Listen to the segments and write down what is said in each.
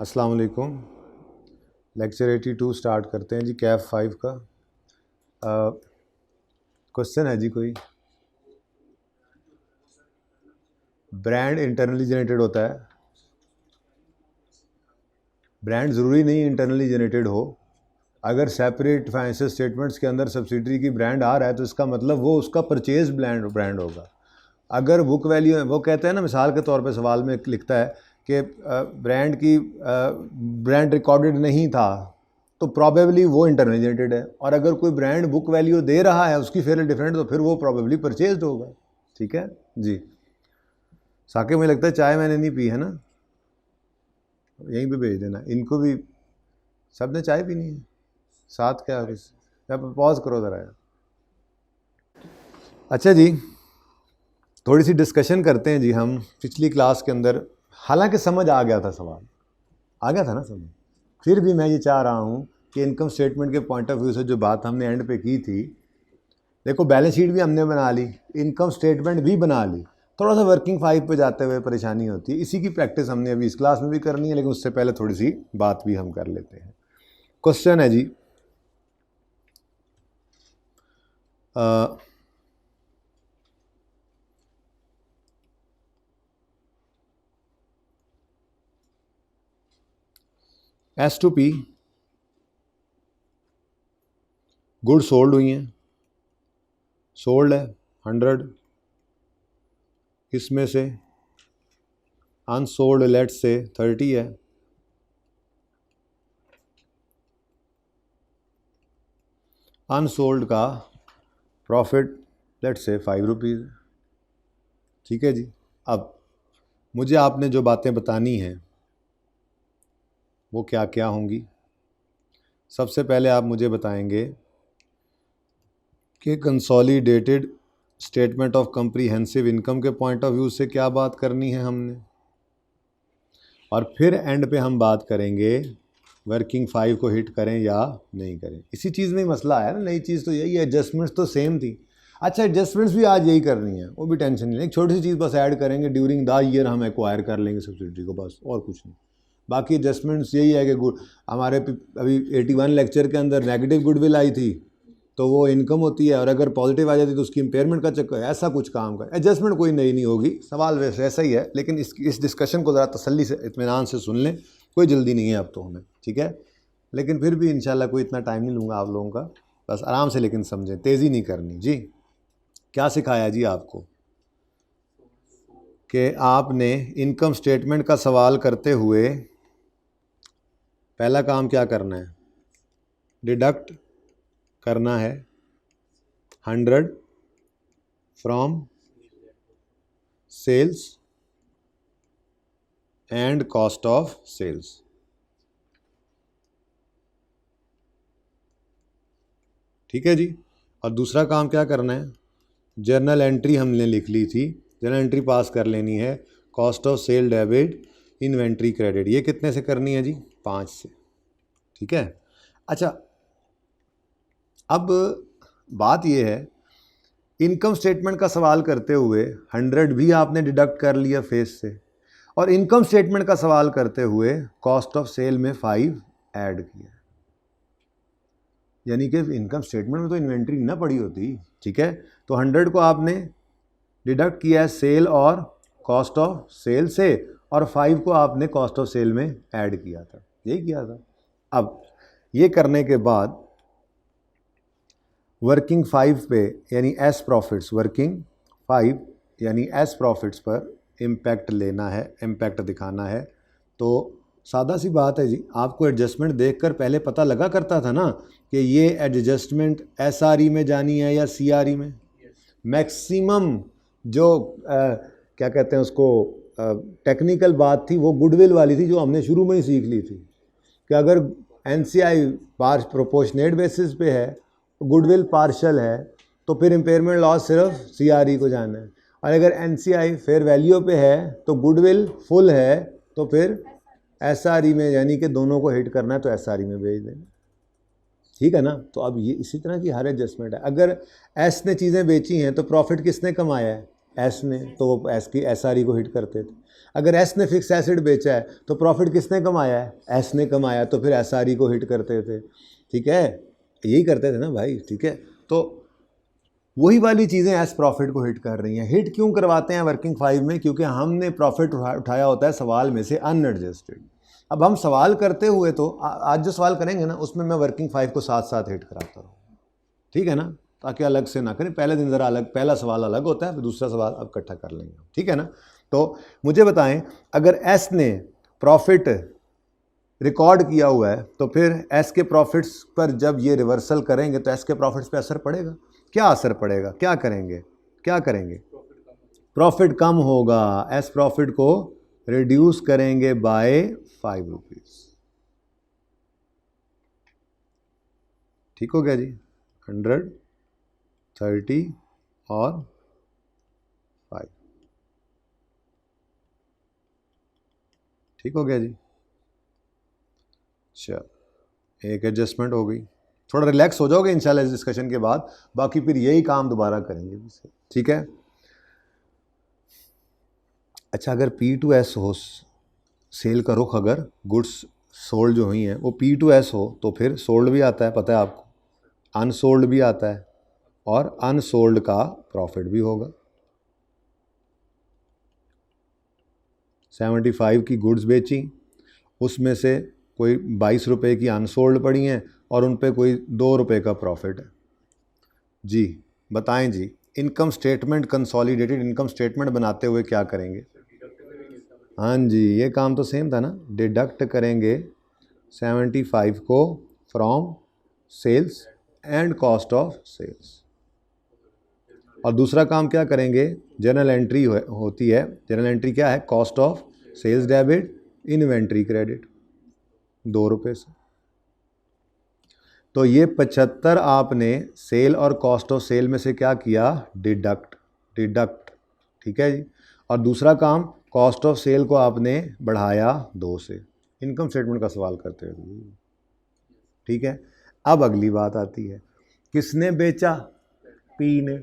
अस्सलाम वालेकुम। Lecture 82 start करते हैं जी। कैफ 5 का क्वेश्चन है जी। कोई ब्रांड इंटरनली जनरेटेड होता है। ब्रांड ज़रूरी नहीं इंटरनली जनरेटेड हो। अगर सेपरेट फाइनेंशियल स्टेटमेंट्स के अंदर सब्सिडरी की ब्रांड आ रहा है तो इसका मतलब वो उसका परचेज ब्रांड होगा। अगर बुक वैल्यू, वो कहते हैं ना, मिसाल के तौर पे सवाल में लिखता है कि ब्रांड रिकॉर्डेड नहीं था, तो प्रॉबेबली वो इंटरनली जनरेटेड है। और अगर कोई ब्रांड बुक वैल्यू दे रहा है उसकी फेयर डिफरेंट, तो फिर वो प्रॉबेबली परचेज्ड होगा। ठीक है जी। साके, मुझे लगता है चाय मैंने नहीं पी है ना, यहीं पे भेज देना। इनको भी सब ने चाय पीनी है साथ, क्या पॉज करो ज़रा। अच्छा जी, थोड़ी सी डिस्कशन करते हैं जी। हम पिछली क्लास के अंदर, हालांकि समझ आ गया था, सवाल आ गया था ना समझ, फिर भी मैं ये चाह रहा हूँ कि इनकम स्टेटमेंट के पॉइंट ऑफ व्यू से जो बात हमने एंड पे की थी, देखो बैलेंस शीट भी हमने बना ली, इनकम स्टेटमेंट भी बना ली, थोड़ा सा वर्किंग 5 पे जाते हुए परेशानी होती है। इसी की प्रैक्टिस हमने अभी इस क्लास में भी करनी है, लेकिन उससे पहले थोड़ी सी बात भी हम कर लेते हैं। क्वेश्चन है जी, S2P गुड सोल्ड हुई हैं, सोल्ड है 100, इसमें से अनसोल्ड लेट्स से 30 है। अनसोल्ड का प्रॉफिट लेट्स से 5 रुपीज़। ठीक है जी। अब मुझे आपने जो बातें बतानी हैं वो क्या क्या होंगी। सबसे पहले आप मुझे बताएंगे कि consolidated statement of comprehensive income के पॉइंट ऑफ व्यू से क्या बात करनी है हमने, और फिर एंड पे हम बात करेंगे वर्किंग 5 को हिट करें या नहीं करें। इसी चीज़ में ही मसला है ना, नई चीज़ तो यही है, एडजस्टमेंट्स तो सेम थी। अच्छा, एडजस्टमेंट्स भी आज यही करनी है, वो भी टेंशन नहीं, एक छोटी सी चीज़ बस ऐड करेंगे, ड्यूरिंग द ईयर हम एक्वायर कर लेंगे सब्सिडी को, बस और कुछ नहीं। बाकी एडजस्टमेंट्स यही है कि हमारे अभी 81 लेक्चर के अंदर नेगेटिव गुडविल आई थी तो वो इनकम होती है, और अगर पॉजिटिव आ जाती है तो उसकी इम्पेयरमेंट का चक्कर, ऐसा कुछ काम का एडजस्टमेंट कोई नई नहीं होगी। सवाल वैसे ऐसा ही है, लेकिन इस डिस्कशन को ज़रा तसल्ली से, इत्मीनान से सुन लें, कोई जल्दी नहीं है अब तो हमें। ठीक है, लेकिन फिर भी इंशाल्लाह कोई इतना टाइम नहीं लूँगा आप लोगों का, बस आराम से, लेकिन समझें, तेज़ी नहीं करनी जी। क्या सिखाया जी आपको कि आपने इनकम स्टेटमेंट का सवाल करते हुए पहला काम क्या करना है, डिडक्ट करना है 100 from sales and cost of sales. ठीक है जी। और दूसरा काम क्या करना है, जर्नल एंट्री हमने लिख ली थी, जर्नल एंट्री पास कर लेनी है, cost of sale debit inventory credit. ये कितने से करनी है जी, 5 से। ठीक है। अच्छा, अब बात ये है, इनकम स्टेटमेंट का सवाल करते हुए 100 भी आपने डिडक्ट कर लिया फेस से, और इनकम स्टेटमेंट का सवाल करते हुए कॉस्ट ऑफ सेल में 5 ऐड किया, यानी कि इनकम स्टेटमेंट में तो इन्वेंट्री ना पड़ी होती। ठीक है, तो 100 को आपने डिडक्ट किया है सेल और कॉस्ट ऑफ सेल से, और 5 को आपने कॉस्ट ऑफ सेल में ऐड किया था, यही किया था। अब ये करने के बाद वर्किंग 5 पे, यानी एस प्रॉफिट्स, वर्किंग 5 यानी एस प्रॉफिट्स पर इम्पैक्ट लेना है, इम्पैक्ट दिखाना है। तो सादा सी बात है जी, आपको एडजस्टमेंट देखकर पहले पता लगा करता था ना कि ये एडजस्टमेंट एसआरई में जानी है या सीआरई में। मैक्सिमम जो क्या कहते हैं उसको, टेक्निकल बात थी, वो गुडविल वाली थी, जो हमने शुरू में ही सीख ली थी कि अगर एनसीआई प्रोपोर्शनेट बेसिस पे है, गुडविल पार्शल है, तो फिर इम्पेयरमेंट लॉस सिर्फ सीआरई को जाना है, और अगर एनसीआई फेयर वैल्यू पे है तो गुडविल फुल है तो फिर एसआरई में, यानी कि दोनों को हिट करना है तो एसआरई में भेज देना। ठीक है ना। तो अब ये इसी तरह की हर एडजस्टमेंट है। अगर एस ने चीज़ें बेची हैं तो प्रॉफिट किसने कमाया है, एस ने, तो वो एस की SRE को हिट करते थे। अगर एस ने फिक्स एसिड बेचा है तो प्रॉफिट किसने कमाया है? एस ने कमाया, तो फिर SRE को हिट करते थे। ठीक है, यही करते थे ना भाई। ठीक है, तो वही वाली चीज़ें एस प्रॉफिट को हिट कर रही हैं। हिट क्यों करवाते हैं वर्किंग 5 में? क्योंकि हमने प्रॉफिट उठाया होता है सवाल में से अनएडजस्टेड। अब हम सवाल करते हुए तो आज जो सवाल करेंगे ना उसमें मैं वर्किंग 5 को साथ साथ हिट कराता हूँ, ठीक है ना, ताकि अलग से ना करें। पहले दिन ज़रा अलग, पहला सवाल अलग होता है, फिर दूसरा सवाल अब इकट्ठा कर लेंगे, ठीक है ना। तो मुझे बताएं, अगर एस ने प्रॉफिट रिकॉर्ड किया हुआ है तो फिर एस के प्रॉफिट्स पर जब ये रिवर्सल करेंगे तो एस के प्रॉफिट्स पे असर पड़ेगा। क्या असर पड़ेगा? क्या करेंगे? क्या करेंगे? प्रॉफिट कम होगा। एस प्रॉफिट को रिड्यूस करेंगे बाय 5 रुपीज। ठीक हो गया जी? 100, 30 और 5। ठीक हो गया जी? चल, एक एडजस्टमेंट हो गई। थोड़ा रिलैक्स हो जाओगे इंशाल्लाह इस डिस्कशन के बाद। बाकी फिर यही काम दोबारा करेंगे, ठीक है। अच्छा, अगर P2S हो, सेल का रुख, अगर गुड्स सोल्ड जो हुई हैं वो P2S हो तो फिर सोल्ड भी आता है, पता है आपको, अनसोल्ड भी आता है, और अनसोल्ड का प्रॉफिट भी होगा। 75 की गुड्स बेची, उसमें से कोई 22 रुपये की अनसोल्ड पड़ी हैं और उन पे कोई 2 रुपये का प्रॉफिट है जी। बताएं जी, income statement, consolidated income statement बनाते हुए क्या करेंगे? हाँ जी, ये काम तो सेम था ना। डिडक्ट करेंगे 75 को from sales and cost of sales. और दूसरा काम क्या करेंगे? जर्नल एंट्री होती है। जर्नल एंट्री क्या है? Cost of sales debit, inventory credit, 2 रुपये से। तो ये 75 आपने सेल और कॉस्ट ऑफ सेल में से क्या किया? डिडक्ट। ठीक है जी। और दूसरा काम, कॉस्ट ऑफ सेल को आपने बढ़ाया 2 से। इनकम स्टेटमेंट का सवाल करते हुए, ठीक है। अब अगली बात आती है, किसने बेचा? पी ने,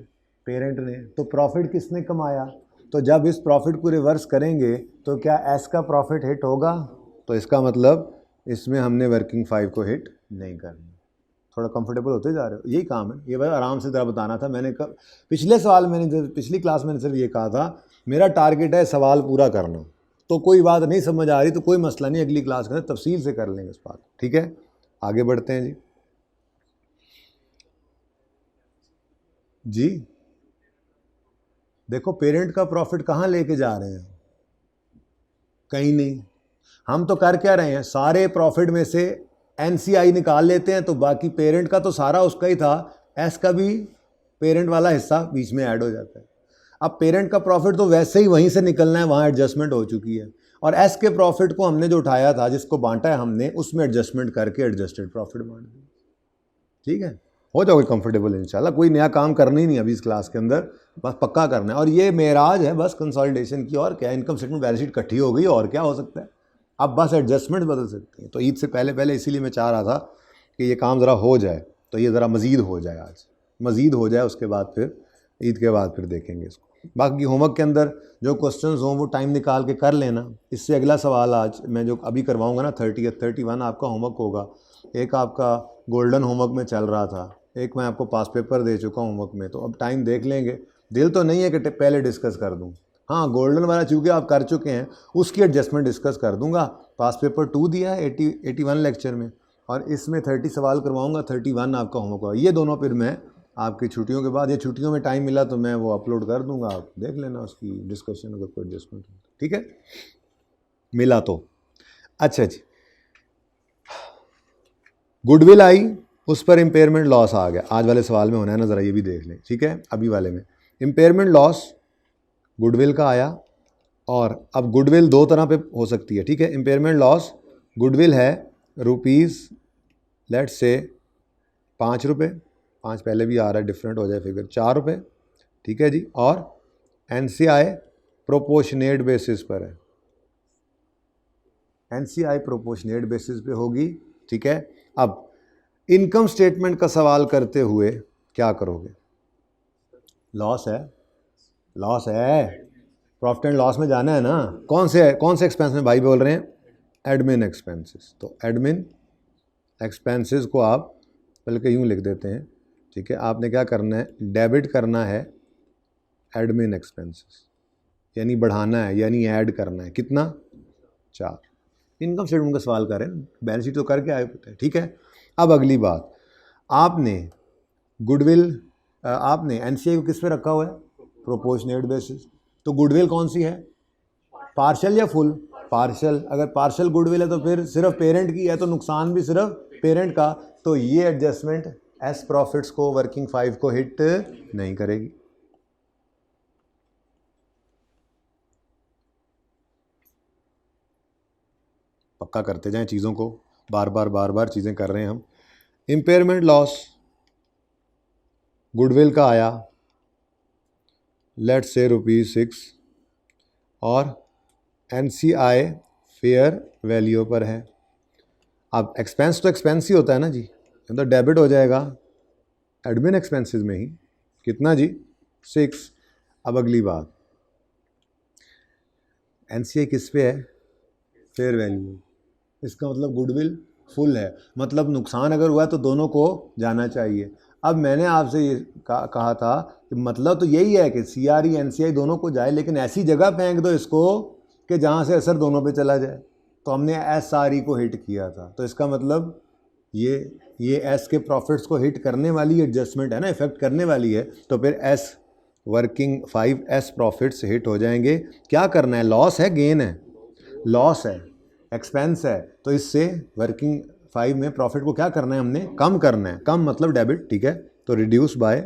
पेरेंट ने। तो प्रॉफिट किसने कमाया? तो जब इस प्रॉफिट को रिवर्स करेंगे तो क्या एस का प्रॉफिट हिट होगा? तो इसका मतलब इसमें हमने वर्किंग 5 को हिट नहीं करना। थोड़ा कंफर्टेबल होते जा रहे हो? यही काम है। ये बस आराम से ज़रा बताना था। मैंने पिछले सवाल मैंने पिछली क्लास में सिर्फ ये कहा था, मेरा टारगेट है सवाल पूरा करना। तो कोई बात नहीं समझ आ रही तो कोई मसला नहीं, अगली क्लास में तफसील से कर लेंगे इस बात, ठीक है। आगे बढ़ते हैं जी। जी देखो, पेरेंट का प्रॉफिट कहाँ लेके जा रहे हैं? कहीं नहीं। हम तो कर क्या रहे हैं? सारे प्रॉफिट में से NCI निकाल लेते हैं, तो बाकी पेरेंट का तो सारा उसका ही था, एस का भी पेरेंट वाला हिस्सा बीच में ऐड हो जाता है। अब पेरेंट का प्रॉफिट तो वैसे ही वहीं से निकलना है, वहाँ एडजस्टमेंट हो चुकी है। और एस के प्रॉफिट को हमने जो उठाया था, जिसको बांटा है हमने, उसमें एडजस्टमेंट करके एडजस्टेड प्रॉफिट बांट दिया, ठीक है। हो जाओगे कंफर्टेबल इंशाल्लाह। कोई नया काम करना ही नहीं अभी इस क्लास के अंदर, बस पक्का करना है। और ये मेराज है बस कंसोलिडेशन की, और क्या। इनकम स्टेटमेंट बैलेंस शीट इकट्ठी हो गई, और क्या हो सकता है। अब बस एडजस्टमेंट बदल सकती हैं। तो ईद से पहले इसीलिए मैं चाह रहा था कि ये काम ज़रा हो जाए, तो ये ज़रा मज़ीद हो जाए, आज मज़ीद हो जाए, उसके बाद फिर ईद के बाद फिर देखेंगे इसको। बाकी होमवर्क के अंदर जो क्वेश्चंस हों वो टाइम निकाल के कर लेना। इससे अगला सवाल आज मैं जो अभी करवाऊँगा ना, 30 31 आपका होमवर्क होगा। एक आपका गोल्डन होमवर्क में चल रहा था, एक मैं आपको पास पेपर दे चुका हूँ होमवर्क में। तो अब टाइम देख लेंगे। दिल तो नहीं है कि पहले डिस्कस कर दूँ। हाँ, गोल्डन वाला चूँकि आप कर चुके हैं, उसकी एडजस्टमेंट डिस्कस कर दूंगा। पास पेपर 2 दिया है 81 लेक्चर में, और इसमें 30 सवाल करवाऊंगा, 31 आपका होमवर्क होगा। ये दोनों फिर मैं आपकी छुट्टियों के बाद, ये छुट्टियों में टाइम मिला तो मैं वो अपलोड कर दूंगा, आप देख लेना उसकी डिस्कशन अगर कोई एडजस्टमेंट, ठीक है, मिला तो। अच्छा जी, गुडविल आई, उस पर इम्पेयरमेंट लॉस आ गया। आज वाले सवाल में होना है ना, ज़रा ये भी देख लें, ठीक है। अभी वाले में इम्पेयरमेंट लॉस गुडविल का आया। और अब गुडविल 2 तरह पे हो सकती है, ठीक है। इम्पेयरमेंट लॉस गुडविल है रुपीज़, लेट्स से 5 रुपये, 5 पहले भी आ रहा है, डिफरेंट हो जाए फिगर, 4 रुपये, ठीक है जी। और NCI प्रोपोर्शनेट बेसिस पर है, NCI प्रोपोर्शनेट बेसिस पे होगी, ठीक है। अब इनकम स्टेटमेंट का सवाल करते हुए क्या करोगे? लॉस है, लॉस है, प्रॉफिट एंड लॉस में जाना है ना। कौन से एक्सपेंस में भाई बोल रहे हैं? Admin expenses. तो एडमिन एक्सपेंसेस को आप बल्कि यूँ लिख देते हैं, ठीक है। आपने क्या करना है, डेबिट करना है एडमिन एक्सपेंसेस, यानी बढ़ाना है, यानी ऐड करना है। कितना? 4। इनकम स्टेटमेंट का सवाल करें, बैलेंस शीट तो करके आए होते हैं, ठीक है। अब अगली बात, आपने गुडविल, आपने एनसीआई को किस पे रखा हुआ है? Proportionate basis. तो गुडविल कौन सी है? पार्शल या फुल? पार्शल। अगर पार्शल गुडविल है तो फिर सिर्फ पेरेंट की है, तो नुकसान भी सिर्फ पेरेंट का। तो ये एडजस्टमेंट एस प्रॉफिट्स को, वर्किंग 5 को हिट नहीं करेगी। पक्का करते जाएं चीज़ों को, बार बार चीज़ें कर रहे हैं हम। इम्पेयरमेंट लॉस गुडविल का आया, लेट्स से ₹6, और एनसीआई फेयर वैल्यू पर है। अब एक्सपेंस तो एक्सपेंस ही होता है ना जी, तो डेबिट हो जाएगा एडमिन एक्सपेंसेस में ही। कितना जी? 6। अब अगली बात, एनसीआई किस पे है? Fair value. इसका मतलब गुडविल फुल है, मतलब नुकसान अगर हुआ तो दोनों को जाना चाहिए। अब मैंने आपसे ये कहा था कि मतलब तो यही है कि सीआरई एनसीआई दोनों को जाए, लेकिन ऐसी जगह फेंक दो इसको कि जहाँ से असर दोनों पे चला जाए। तो हमने एसआरई को हिट किया था, तो इसका मतलब ये एस के प्रॉफिट्स को हिट करने वाली एडजस्टमेंट है ना, इफेक्ट करने वाली है। तो फिर S working 5 S profits hit हो जाएंगे। क्या करना है? लॉस है, गेन है? लॉस है, एक्सपेंस है। तो इससे वर्किंग 5 में प्रॉफिट को क्या करना है? हमने कम करना है। कम मतलब डेबिट, ठीक है। तो रिड्यूस बाय,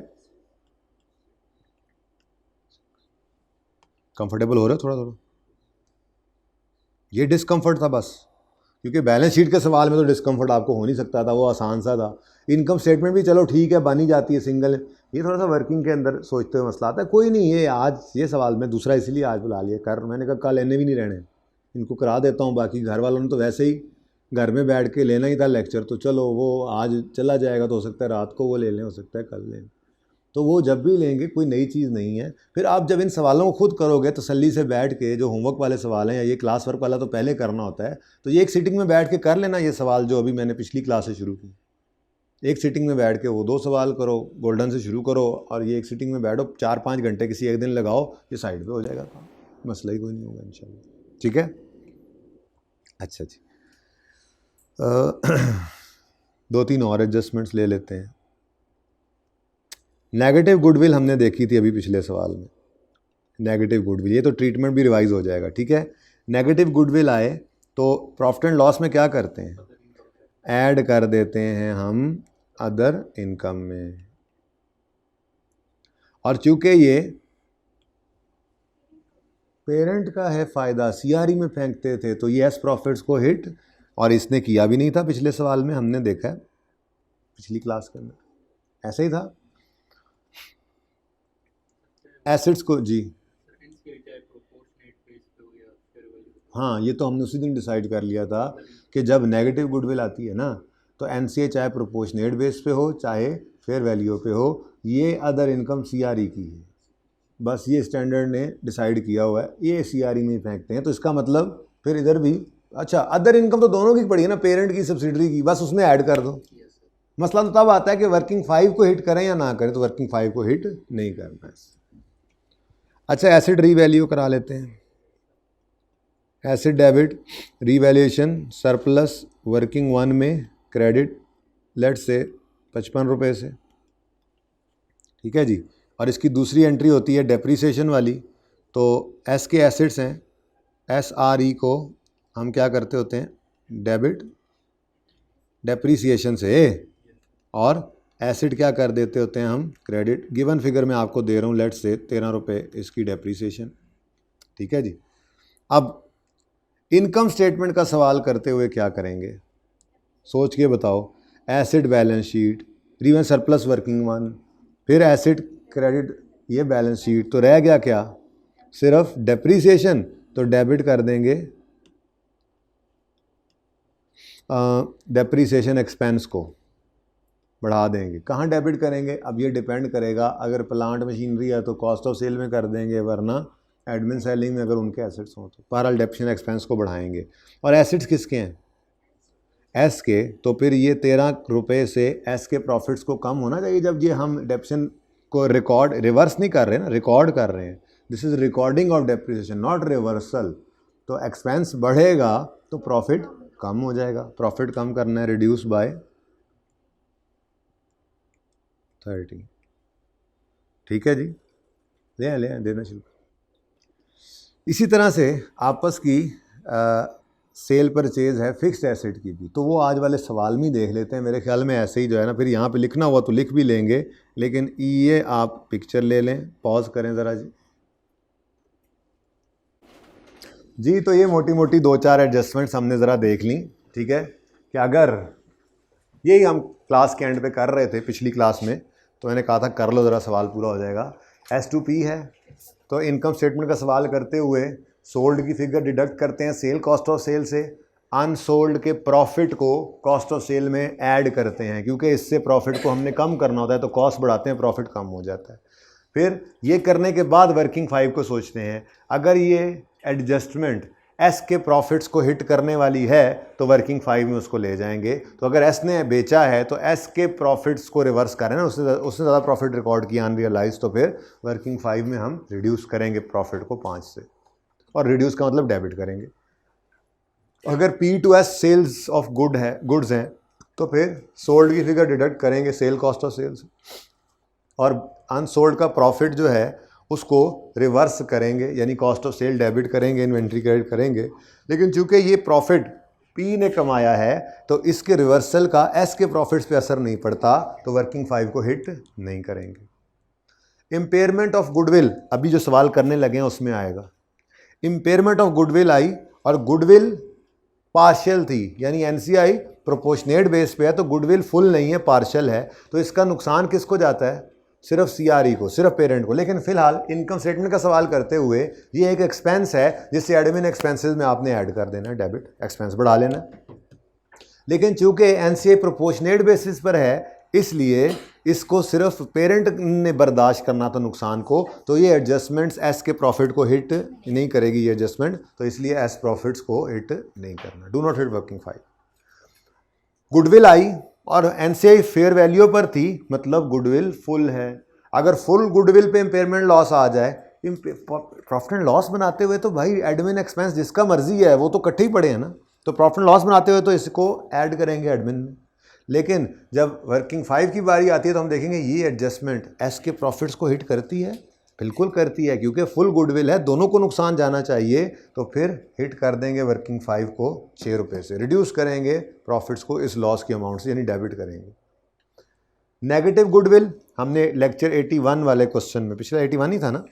कंफर्टेबल हो रहा है थोड़ा थोड़ा? ये डिस्कम्फर्ट था बस, क्योंकि बैलेंस शीट के सवाल में तो डिस्कम्फर्ट आपको हो नहीं सकता था, वो आसान सा था। इनकम स्टेटमेंट भी चलो ठीक है, बनी जाती है सिंगल, ये थोड़ा सा वर्किंग के अंदर सोचते हुए मसला आता है। कोई नहीं, ये आज ये सवाल मैं दूसरा इसीलिए आज बुला लिया कर, मैंने कहा कल लेने भी नहीं रहने, इनको करा देता हूँ। बाकी घर वालों ने तो वैसे ही घर में बैठ के लेना ही था लेक्चर, तो चलो वो आज चला जाएगा, तो हो सकता है रात को वो ले लें, हो सकता है कल लें। तो वो जब भी लेंगे, कोई नई चीज़ नहीं है। फिर आप जब इन सवालों को खुद करोगे तसल्ली से बैठ के, जो होमवर्क वाले सवाल हैं या ये क्लास वर्क वाला तो पहले करना होता है, तो ये एक सिटिंग में बैठ के कर लेना। ये सवाल जो अभी मैंने पिछली क्लास से शुरू की, एक सिटिंग में बैठ के वो 2 सवाल करो, गोल्डन से शुरू करो, और ये एक सिटिंग में बैठो 4-5 घंटे किसी एक दिन लगाओ, ये साइड पे हो जाएगा काम, मसला ही कोई नहीं होगा इंशाल्लाह, ठीक है। अच्छा जी, 2-3 और एडजस्टमेंट्स ले लेते हैं। नेगेटिव गुडविल हमने देखी थी अभी पिछले सवाल में। नेगेटिव गुडविल, ये तो ट्रीटमेंट भी रिवाइज हो जाएगा, ठीक है। नेगेटिव गुडविल आए तो प्रॉफिट एंड लॉस में क्या करते हैं? ऐड कर देते हैं हम अदर इनकम में। और चूंकि ये पेरेंट का है फ़ायदा, सीआरई में फेंकते थे, तो ये एस प्रॉफिट्स को हिट, और इसने किया भी नहीं था पिछले सवाल में, हमने देखा है पिछली क्लास के अंदर ऐसे ही था। एसेट्स को जी, हाँ, ये तो हमने उसी दिन डिसाइड कर लिया था कि जब नेगेटिव गुडविल आती है ना, तो एनसीए चाहे प्रोपोर्शनेट बेस पे हो चाहे फेयर वैल्यू पे हो, ये अदर इनकम सीआरई की है। बस ये स्टैंडर्ड ने डिसाइड किया हुआ है, ये सीआरई में फेंकते हैं। तो इसका मतलब फिर इधर भी, अच्छा अदर इनकम तो दोनों की पड़ी है ना, पेरेंट की सब्सिडरी की, बस उसमें ऐड कर दो। मसला तो तब आता है कि वर्किंग 5 को हिट करें या ना करें, तो वर्किंग 5 को हिट नहीं करना है। अच्छा, एसिड रीवैल्यू करा लेते हैं। Acid debit revaluation surplus working 1 में क्रेडिट, लेट से 55 रुपये से, ठीक है जी। और इसकी दूसरी एंट्री होती है डेप्रीसिएशन वाली। तो एस के एसिड्स हैं, एसआरई को हम क्या करते होते हैं? डेबिट डेप्रीसिएशन से, और एसिड क्या कर देते होते हैं हम? क्रेडिट। गिवन फिगर मैं आपको दे रहा हूँ, लेट से 13 रुपये इसकी डेप्रीसिएशन, ठीक है जी। अब इनकम स्टेटमेंट का सवाल करते हुए क्या करेंगे, सोच के बताओ। एसिड बैलेंस शीट, रीवन सरप्लस वर्किंग 1, फिर एसिड क्रेडिट, ये बैलेंस शीट, तो रह गया क्या? सिर्फ डेप्रीसिएशन। तो डेबिट कर देंगे डेप्रीसिएशन एक्सपेंस को, बढ़ा देंगे। कहाँ डेबिट करेंगे? अब ये डिपेंड करेगा, अगर प्लांट मशीनरी है तो कॉस्ट ऑफ सेल में कर देंगे, वरना एडमिन सेलिंग में अगर उनके एसेट्स हों तो। बहरहाल डेप्शन एक्सपेंस को बढ़ाएंगे। और एसेट्स किसके हैं? एस के। तो फिर ये 13 रुपये से एस के प्रॉफिट्स को कम होना चाहिए। जब ये हम डेप्शन को रिकॉर्ड, रिवर्स नहीं कर रहे ना, रिकॉर्ड कर रहे हैं, this is recording of depreciation not reversal. तो एक्सपेंस बढ़ेगा तो प्रॉफिट कम हो जाएगा। प्रॉफिट कम करना है, रिड्यूस बाय 30। ठीक है जी, ले देना शुरू। इसी तरह से आपस की सेल परचेज है फिक्स्ड एसेट की भी, तो वो आज वाले सवाल में ही देख लेते हैं। मेरे ख्याल में ऐसे ही जो है ना, फिर यहाँ पे लिखना हुआ तो लिख भी लेंगे, लेकिन ये आप पिक्चर ले लें, पॉज करें ज़रा जी। तो ये मोटी मोटी 2-4 एडजस्टमेंट्स हमने ज़रा देख ली। ठीक है, कि अगर यही हम क्लास के एंड पे कर रहे थे पिछली क्लास में, तो मैंने कहा था कर लो ज़रा, सवाल पूरा हो जाएगा। S2P है, तो इनकम स्टेटमेंट का सवाल करते हुए सोल्ड की फिगर डिडक्ट करते हैं सेल कॉस्ट ऑफ सेल से, अनसोल्ड के प्रॉफिट को कॉस्ट ऑफ सेल में ऐड करते हैं, क्योंकि इससे प्रॉफिट को हमने कम करना होता है, तो कॉस्ट बढ़ाते हैं, प्रॉफिट कम हो जाता है। फिर ये करने के बाद वर्किंग 5 को सोचते हैं, अगर ये एडजस्टमेंट एस के प्रॉफिट्स को हिट करने वाली है तो वर्किंग 5 में उसको ले जाएंगे। तो अगर एस ने बेचा है तो एस के प्रॉफिट्स को रिवर्स करें ना, उससे ज़्यादा प्रॉफिट रिकॉर्ड किया अनरियलाइज, तो फिर वर्किंग 5 में हम रिड्यूस करेंगे प्रॉफिट को 5 से, और रिड्यूस का मतलब डेबिट करेंगे। अगर P to S sales of goods हैं तो फिर सोल्ड की फिगर डिडक्ट करेंगे सेल कॉस्ट ऑफ सेल्स, और अनसोल्ड का प्रॉफिट जो है उसको रिवर्स करेंगे, यानी कॉस्ट ऑफ सेल डेबिट करेंगे, इन्वेंट्री क्रेडिट करेंगे। लेकिन चूंकि ये प्रॉफिट P ने कमाया है तो इसके रिवर्सल का S के प्रॉफिट्स पे असर नहीं पड़ता, तो वर्किंग 5 को हिट नहीं करेंगे। इम्पेयरमेंट ऑफ गुडविल, अभी जो सवाल करने लगे हैं उसमें आएगा। इम्पेयरमेंट ऑफ गुडविल आई, और गुडविल पार्शियल थी, यानी NCI प्रोपोर्शनेट बेस पे है, तो गुडविल फुल नहीं है, पार्शियल है, तो इसका नुकसान किसको जाता है? सिर्फ CRE को, सिर्फ पेरेंट को। लेकिन फिलहाल इनकम स्टेटमेंट का सवाल करते हुए ये एक एक्सपेंस है जिससे एडमिन एक्सपेंसेस में आपने ऐड कर देना है, डेबिट एक्सपेंस बढ़ा लेना। लेकिन चूंकि NCI प्रोपोर्शनेट बेसिस पर है, इसलिए इसको सिर्फ पेरेंट ने बर्दाश्त करना था नुकसान को, तो ये एडजस्टमेंट्स एस के प्रॉफिट को हिट नहीं करेगी ये एडजस्टमेंट, तो इसलिए एस प्रॉफिट्स को हिट नहीं करना। Do not hit working 5। Goodwill I और NCI फेयर वैल्यू पर थी, मतलब गुडविल फुल है। अगर फुल गुडविल पे इम्पेयरमेंट लॉस आ जाए, प्रॉफिट एंड लॉस बनाते हुए तो भाई एडमिन एक्सपेंस जिसका मर्जी है वो तो इकट्ठे ही पड़े हैं ना, तो प्रॉफिट एंड लॉस बनाते हुए तो इसको ऐड करेंगे एडमिन में। लेकिन जब वर्किंग 5 की बारी आती है तो हम देखेंगे ये एडजस्टमेंट एस के प्रॉफिट्स को हिट करती है, बिल्कुल करती है, क्योंकि फुल गुडविल है, दोनों को नुकसान जाना चाहिए, तो फिर हिट कर देंगे वर्किंग 5 को 6 रुपये से, रिड्यूस करेंगे प्रॉफिट्स को इस लॉस के अमाउंट से, यानी डेबिट करेंगे। नेगेटिव गुडविल हमने लेक्चर 81 वाले क्वेश्चन में, पिछला 81 ही था ना,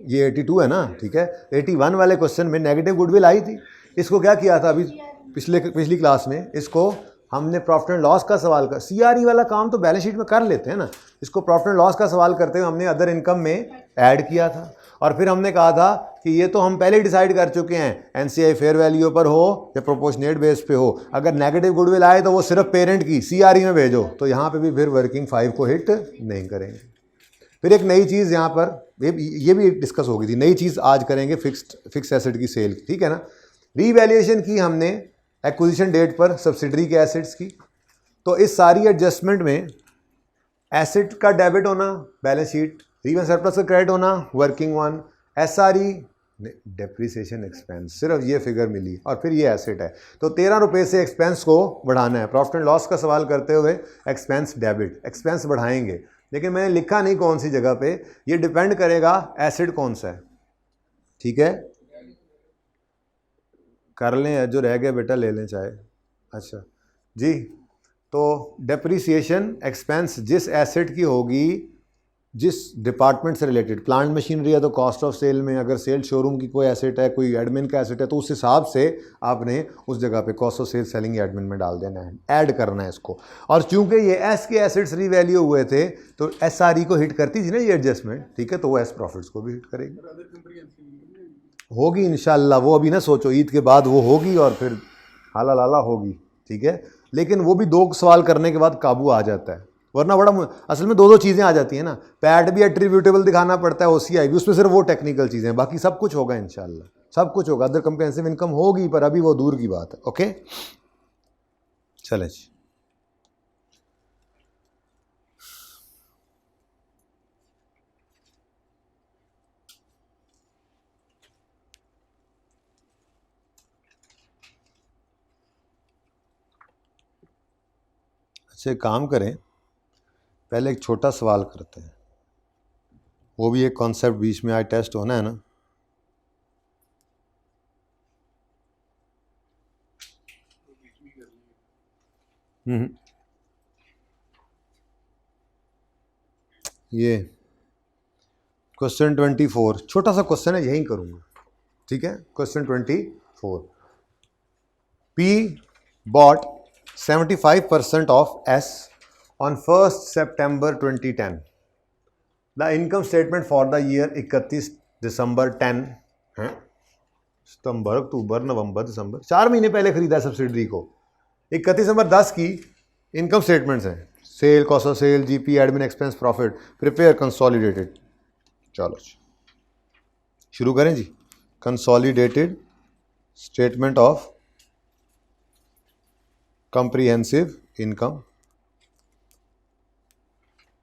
ये 82 है ना, ठीक है, 81 वाले क्वेश्चन में नेगेटिव गुडविल आई थी। इसको क्या किया था अभी पिछली क्लास में, इसको हमने प्रॉफिट एंड लॉस का सवाल कर, CRE वाला काम तो बैलेंस शीट में कर लेते हैं ना, इसको प्रॉफिट एंड लॉस का सवाल करते हुए हमने अदर इनकम में ऐड किया था। और फिर हमने कहा था कि ये तो हम पहले ही डिसाइड कर चुके हैं, NCI फेयर वैल्यू पर हो या प्रोपोर्शनेट बेस पे हो, अगर नेगेटिव गुडविल आए तो वो सिर्फ पेरेंट की CRE में भेजो, तो यहाँ पे भी फिर वर्किंग 5 को हिट नहीं करेंगे। फिर एक नई चीज़ यहाँ पर ये भी डिस्कस होगी थी, नई चीज़ आज करेंगे फिक्स एसेट की सेल की, ठीक है ना। रीवैल्यूएशन की हमने एक्विजिशन डेट पर सब्सिडरी के एसेट्स की, तो इस सारी एडजस्टमेंट में एसेट का डेबिट होना बैलेंस शीट, रीवन सरप्लस का क्रेडिट होना वर्किंग 1, SRE डेप्रिसिएशन एक्सपेंस, सिर्फ ये फिगर मिली, और फिर ये एसेट है, तो 13 रुपये से एक्सपेंस को बढ़ाना है। प्रॉफिट एंड लॉस का सवाल करते हुए एक्सपेंस डेबिट, एक्सपेंस बढ़ाएंगे, लेकिन मैंने लिखा नहीं कौन सी जगह पे, ये डिपेंड करेगा एसेट कौन सा है, ठीक है। कर लें, जो रह गया बेटा ले लें चाहे। अच्छा जी, तो डेप्रिसिएशन एक्सपेंस जिस एसेट की होगी, जिस डिपार्टमेंट से रिलेटेड, प्लांट मशीनरी है तो कॉस्ट ऑफ सेल में, अगर सेल शोरूम की कोई एसेट है, कोई एडमिन का एसेट है, तो उस हिसाब से आपने उस जगह पे cost of sale selling admin में डाल देना है, ऐड करना है इसको। और चूंकि ये एस के एसेट्स रीवैल्यू हुए थे तो SRE को हिट करती थी ना ये एडजस्टमेंट, ठीक है, तो वो एस प्रॉफिट्स को भी हिट करेगी, होगी इंशाल्लाह। वो अभी ना सोचो, ईद के बाद वो होगी और फिर हाला लाला होगी, ठीक है। लेकिन वो भी 2 सवाल करने के बाद काबू आ जाता है, वरना बड़ा असल में 2 चीज़ें आ जाती हैं ना, पैट भी एट्रीब्यूटेबल दिखाना पड़ता है, OCI भी, उसमें सिर्फ वो टेक्निकल चीज़ें हैं, बाकी सब कुछ होगा इंशाल्लाह, सब कुछ होगा, अदर कंप्रिहेंसिव इनकम होगी, पर अभी वो दूर की बात है। ओके, चले जी। अच्छा, काम करें, पहले एक छोटा सवाल करते हैं, वो भी एक कॉन्सेप्ट बीच में आज टेस्ट होना है ना। ये क्वेश्चन 24, छोटा सा क्वेश्चन है, यही करूंगा, ठीक है। Question 24, P bought 75% of S on 1st September 2010. The income statement for the year 31 दिसंबर 10 है, सितंबर, अक्टूबर, नवंबर, दिसंबर, 4 महीने पहले खरीदा सब्सिडरी को। 31 दिसंबर 10 की इनकम स्टेटमेंट्स हैं, sale, cost of sale, GP, admin expense, profit, prepare consolidated. चलो शुरू करें जी। Consolidated statement of comprehensive income,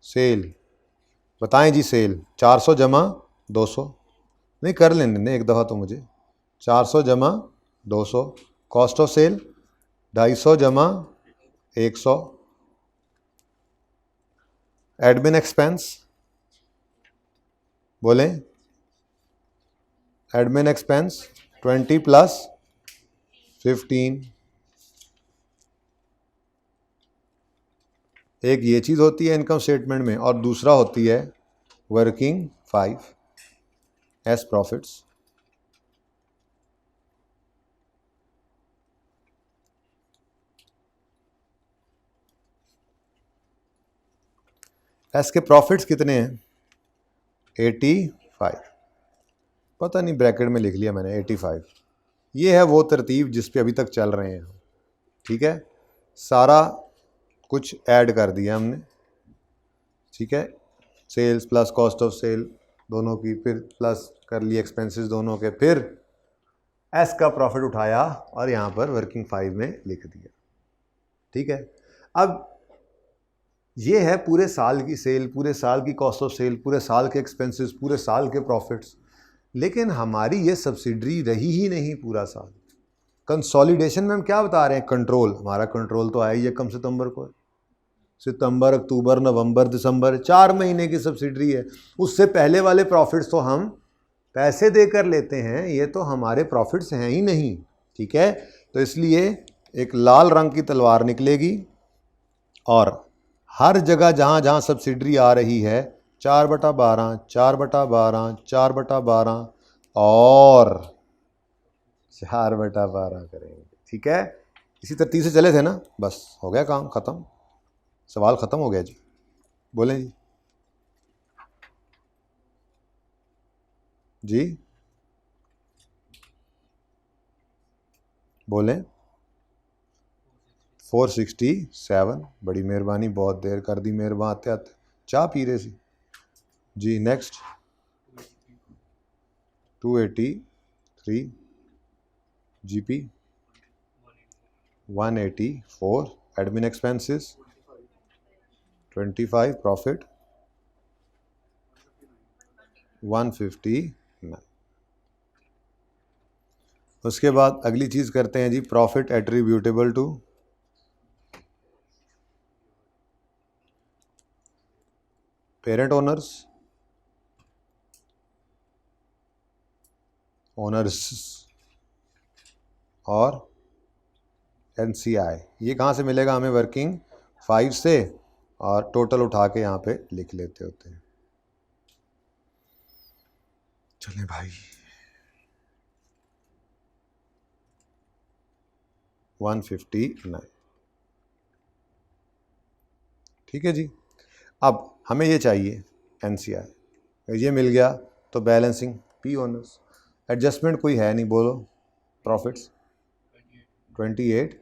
sale, बताएं जी। सेल 400 जमा 200, नहीं कर लेने ने एक दफ़ा तो मुझे, 400 जमा 200, कॉस्ट ऑफ सेल 250 जमा 100, एडमिन एक्सपेंस, बोलें, एडमिन एक्सपेंस 20 प्लस 15। एक ये चीज़ होती है इनकम स्टेटमेंट में, और दूसरा होती है वर्किंग 5 एस प्रॉफिट्स। एस के प्रॉफिट्स कितने हैं? 85, पता नहीं ब्रैकेट में लिख लिया मैंने 85। ये है वो तरतीब जिस पे अभी तक चल रहे हैं, ठीक है। सारा कुछ ऐड कर दिया हमने, ठीक है, sales plus cost of sale दोनों की, फिर प्लस कर लिए एक्सपेंसेस दोनों के, फिर एस का प्रॉफिट उठाया और यहाँ पर वर्किंग 5 में लिख दिया, ठीक है। अब ये है पूरे साल की सेल, पूरे साल की कॉस्ट ऑफ सेल, पूरे साल के एक्सपेंसेस, पूरे साल के प्रॉफिट्स, लेकिन हमारी ये सब्सिडरी रही ही नहीं पूरा साल। कंसोलिडेशन में हम क्या बता रहे हैं? कंट्रोल, हमारा कंट्रोल तो आया ही है कम सितंबर को, सितंबर, अक्टूबर, नवंबर, दिसंबर, 4 महीने की सब्सिडरी है। उससे पहले वाले प्रॉफिट्स तो हम पैसे देकर लेते हैं, ये तो हमारे प्रॉफिट्स हैं ही नहीं, ठीक है। तो इसलिए एक लाल रंग की तलवार निकलेगी और हर जगह जहाँ जहाँ सब्सिडरी आ रही है 4/12, 4/12, 4/12 और 4/12 करेंगे, ठीक है। इसी तरतीब से चले थे ना, बस हो गया काम ख़त्म, सवाल ख़त्म हो गया जी। बोलें जी। जी बोलें। 467, बड़ी मेहरबानी, बहुत देर कर दी मेहरबान, आते आते चाय पी रहे सी जी। Next 283, GP 184, admin expenses 25, profit 159। उसके बाद अगली चीज़ करते हैं जी, profit attributable to parent owners, और NCI। ये कहाँ से मिलेगा हमें? वर्किंग 5 से, और टोटल उठा के यहाँ पे लिख लेते होते हैं। चलें भाई, 159, ठीक है जी। अब हमें ये चाहिए NCI, ये मिल गया तो बैलेंसिंग P ओनर्स, एडजस्टमेंट कोई है नहीं, बोलो। प्रॉफिट्स 28,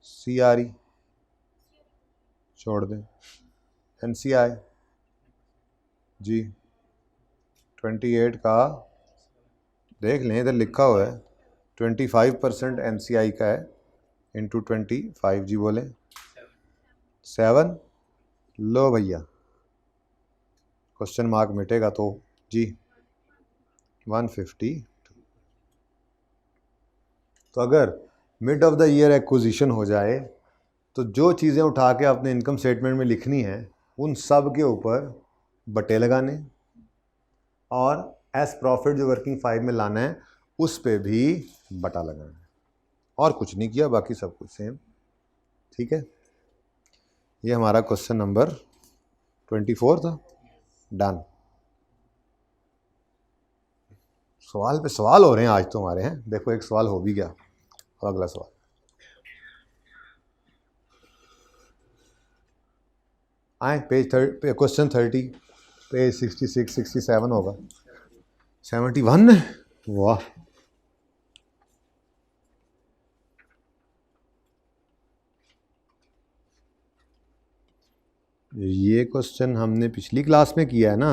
CRE छोड़ दें, NCI जी 28 का देख लें, इधर लिखा हुआ है 25% NCI का है इंटू 25 जी बोले 7। लो भैया क्वेश्चन मार्क मिटेगा तो जी 150। तो अगर mid of the year acquisition हो जाए तो जो चीज़ें उठा के आपने इनकम स्टेटमेंट में लिखनी है उन सब के ऊपर बटे लगाने और एस प्रॉफिट जो वर्किंग 5 में लाना है उस पे भी बटा लगाना है, और कुछ नहीं किया, बाकी सब कुछ सेम। ठीक है, ये हमारा क्वेश्चन नंबर 24 था। डन। सवाल पे सवाल हो रहे हैं आज तो हमारे हैं। देखो एक सवाल हो भी गया, अगला सवाल आए पेज क्वेश्चन 30 पेज 66 67 होगा 71। वाह, ये क्वेश्चन हमने पिछली क्लास में किया है ना,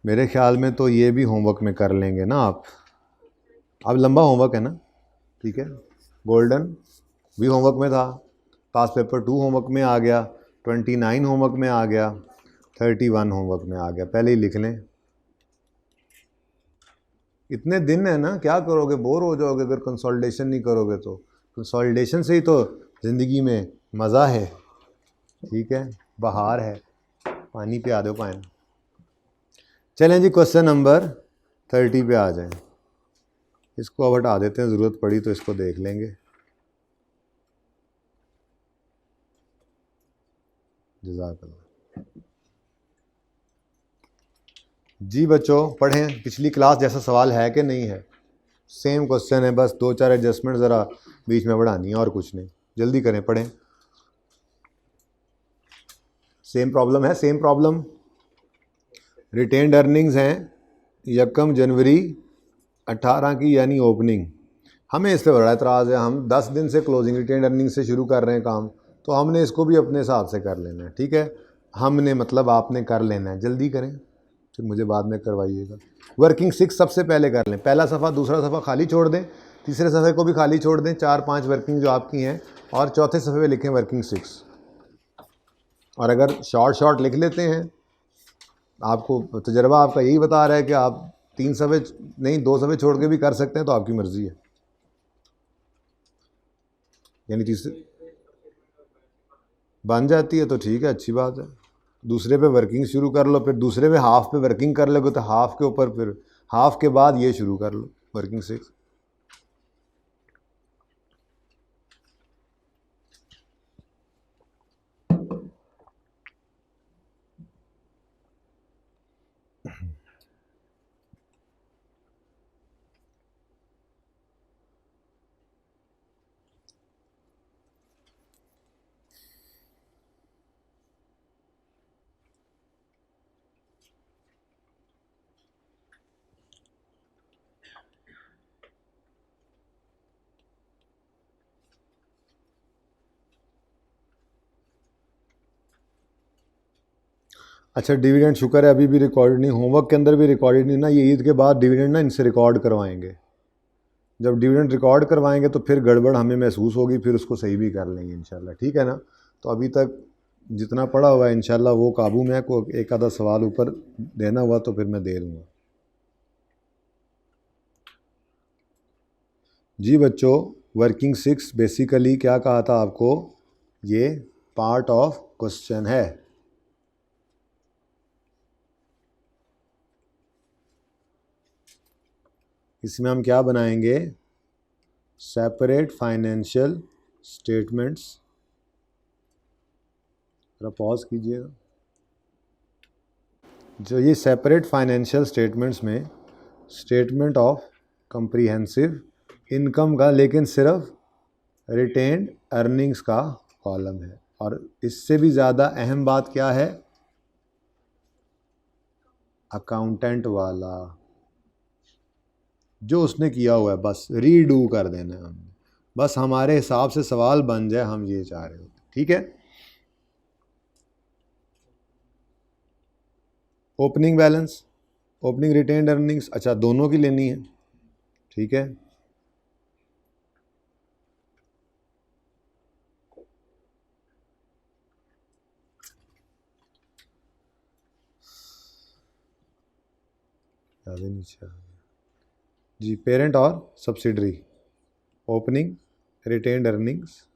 मेरे ख्याल में तो ये भी होमवर्क में कर लेंगे ना आप। अब लंबा होमवर्क है ना, ठीक है। गोल्डन भी होमवर्क में था, पास पेपर 2 होमवर्क में आ गया, 29 होमवर्क में आ गया, 31 होमवर्क में आ गया। पहले ही लिख लें, इतने दिन है ना, क्या करोगे, बोर हो जाओगे अगर कंसोलिडेशन नहीं करोगे तो। कंसोलिडेशन से ही तो ज़िंदगी में मज़ा है, ठीक है, बहार है। पानी पे आ दो पानी। चलें जी क्वेश्चन नंबर 30 पे आ जाएं। इसको अब हटा देते हैं, ज़रूरत पड़ी तो इसको देख लेंगे। जज़ाकल्लाह जी। बच्चों पढ़ें, पिछली क्लास जैसा सवाल है कि नहीं है, सेम क्वेश्चन है, बस 2-4 एडजस्टमेंट ज़रा बीच में बढ़ानी है और कुछ नहीं। जल्दी करें, पढ़ें। सेम प्रॉब्लम है, सेम प्रॉब्लम। रिटेन्ड अर्निंग्स हैं 1 जनवरी 18 की, यानी ओपनिंग। हमें इस पर बड़ा एतराज़ है, हम 10 दिन से क्लोजिंग रिटेन्ड अर्निंग से शुरू कर रहे हैं काम, तो हमने इसको भी अपने हिसाब से कर लेना है। ठीक है, हमने मतलब आपने कर लेना है। जल्दी करें, फिर मुझे बाद में करवाइएगा। वर्किंग 6 सबसे पहले कर लें। पहला सफ़ा दूसरा सफ़ा खाली छोड़ दें, तीसरे सफ़े को भी खाली छोड़ दें, 4-5 वर्किंग जो आपकी हैं, और चौथे सफ़े पे लिखें वर्किंग 6। और अगर शॉर्ट लिख लेते हैं, आपको तजर्बा आपका यही बता रहा है कि आप 3 सफ़े नहीं 2 सफ़े छोड़ के भी कर सकते हैं, तो आपकी मर्ज़ी है। यानी तीसरे बन जाती है तो ठीक है, अच्छी बात है। दूसरे पे वर्किंग शुरू कर लो, फिर दूसरे पे हाफ पे वर्किंग कर लोगे तो हाफ के ऊपर, फिर हाफ के बाद ये शुरू कर लो वर्किंग 6। अच्छा, डिविडेंड शुक्र है अभी भी रिकॉर्ड नहीं, होमवर्क के अंदर भी रिकॉर्डेड नहीं ना। ये ईद के बाद डिविडेंड ना इनसे रिकॉर्ड करवाएंगे। जब डिविडेंड रिकॉर्ड करवाएंगे तो फिर गड़बड़ हमें महसूस होगी, फिर उसको सही भी कर लेंगे इंशाल्लाह। ठीक है ना। तो अभी तक जितना पड़ा हुआ है इंशाल्लाह वो काबू में है। को एक आधा सवाल ऊपर देना हुआ तो फिर मैं दे दूँगा। जी बच्चों, वर्किंग 6 बेसिकली क्या कहा था आपको, ये पार्ट ऑफ क्वेश्चन है। इसमें हम क्या बनाएंगे, सेपरेट फाइनेंशियल स्टेटमेंट्स। जरा पॉज कीजिएगा। जो ये सेपरेट फाइनेंशियल स्टेटमेंट्स में स्टेटमेंट ऑफ कंप्रीहेंसिव इनकम का, लेकिन सिर्फ रिटेन्ड अर्निंग्स का कॉलम है। और इससे भी ज़्यादा अहम बात क्या है, अकाउंटेंट वाला जो उसने किया हुआ है बस रीडू कर देना है हमने। बस हमारे हिसाब से सवाल बन जाए, हम ये चाह रहे होते। ठीक है, opening balance, opening retained earnings, अच्छा दोनों की लेनी है। ठीक है, ज़्यादा नीचे आ गया जी। पेरेंट और सब्सिडरी, ओपनिंग रिटेन्ड अर्निंग्स,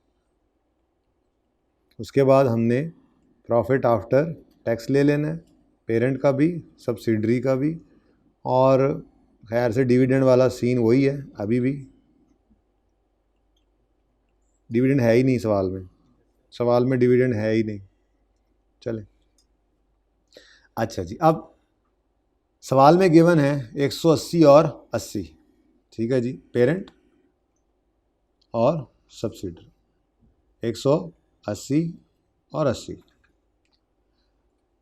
उसके बाद हमने प्रॉफिट आफ्टर टैक्स ले लेना है, पेरेंट का भी सब्सिडरी का भी। और खैर से डिविडेंड वाला सीन वही है, अभी भी डिविडेंड है ही नहीं सवाल में, सवाल में डिविडेंड है ही नहीं। चले, अच्छा जी, अब सवाल में गिवन है 180 और 80। ठीक है जी, पेरेंट और सब्सिडरी 180 और 80।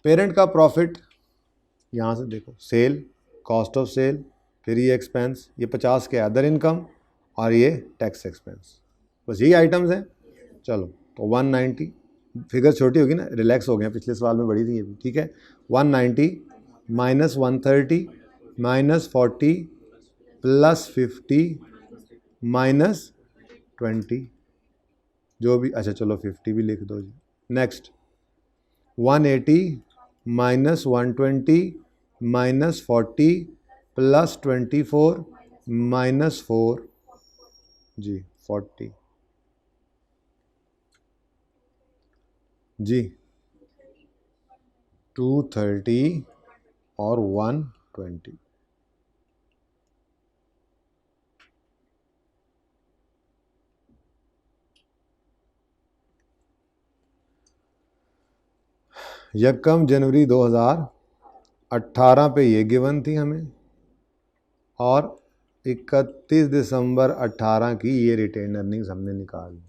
पेरेंट का प्रॉफिट यहाँ से देखो, सेल, कॉस्ट ऑफ सेल, फिर ये एक्सपेंस, ये 50 के अदर इनकम और ये टैक्स एक्सपेंस, बस यही आइटम्स हैं। चलो तो 190, फिगर छोटी होगी ना, रिलैक्स हो गए, पिछले सवाल में बड़ी थी ये भी। ठीक है, 190 माइनस 130 माइनस 40 प्लस 50 माइनस 20, जो भी, अच्छा चलो 50 भी लिख दो जी। Next 180 minus 120 minus 40 plus 24 minus 4 जी 40 जी, 230 और 120। यकम जनवरी 2018 पे ये गिवन थी हमें, और 31 दिसंबर 18 की ये रिटेन अर्निंग्स हमने निकाली।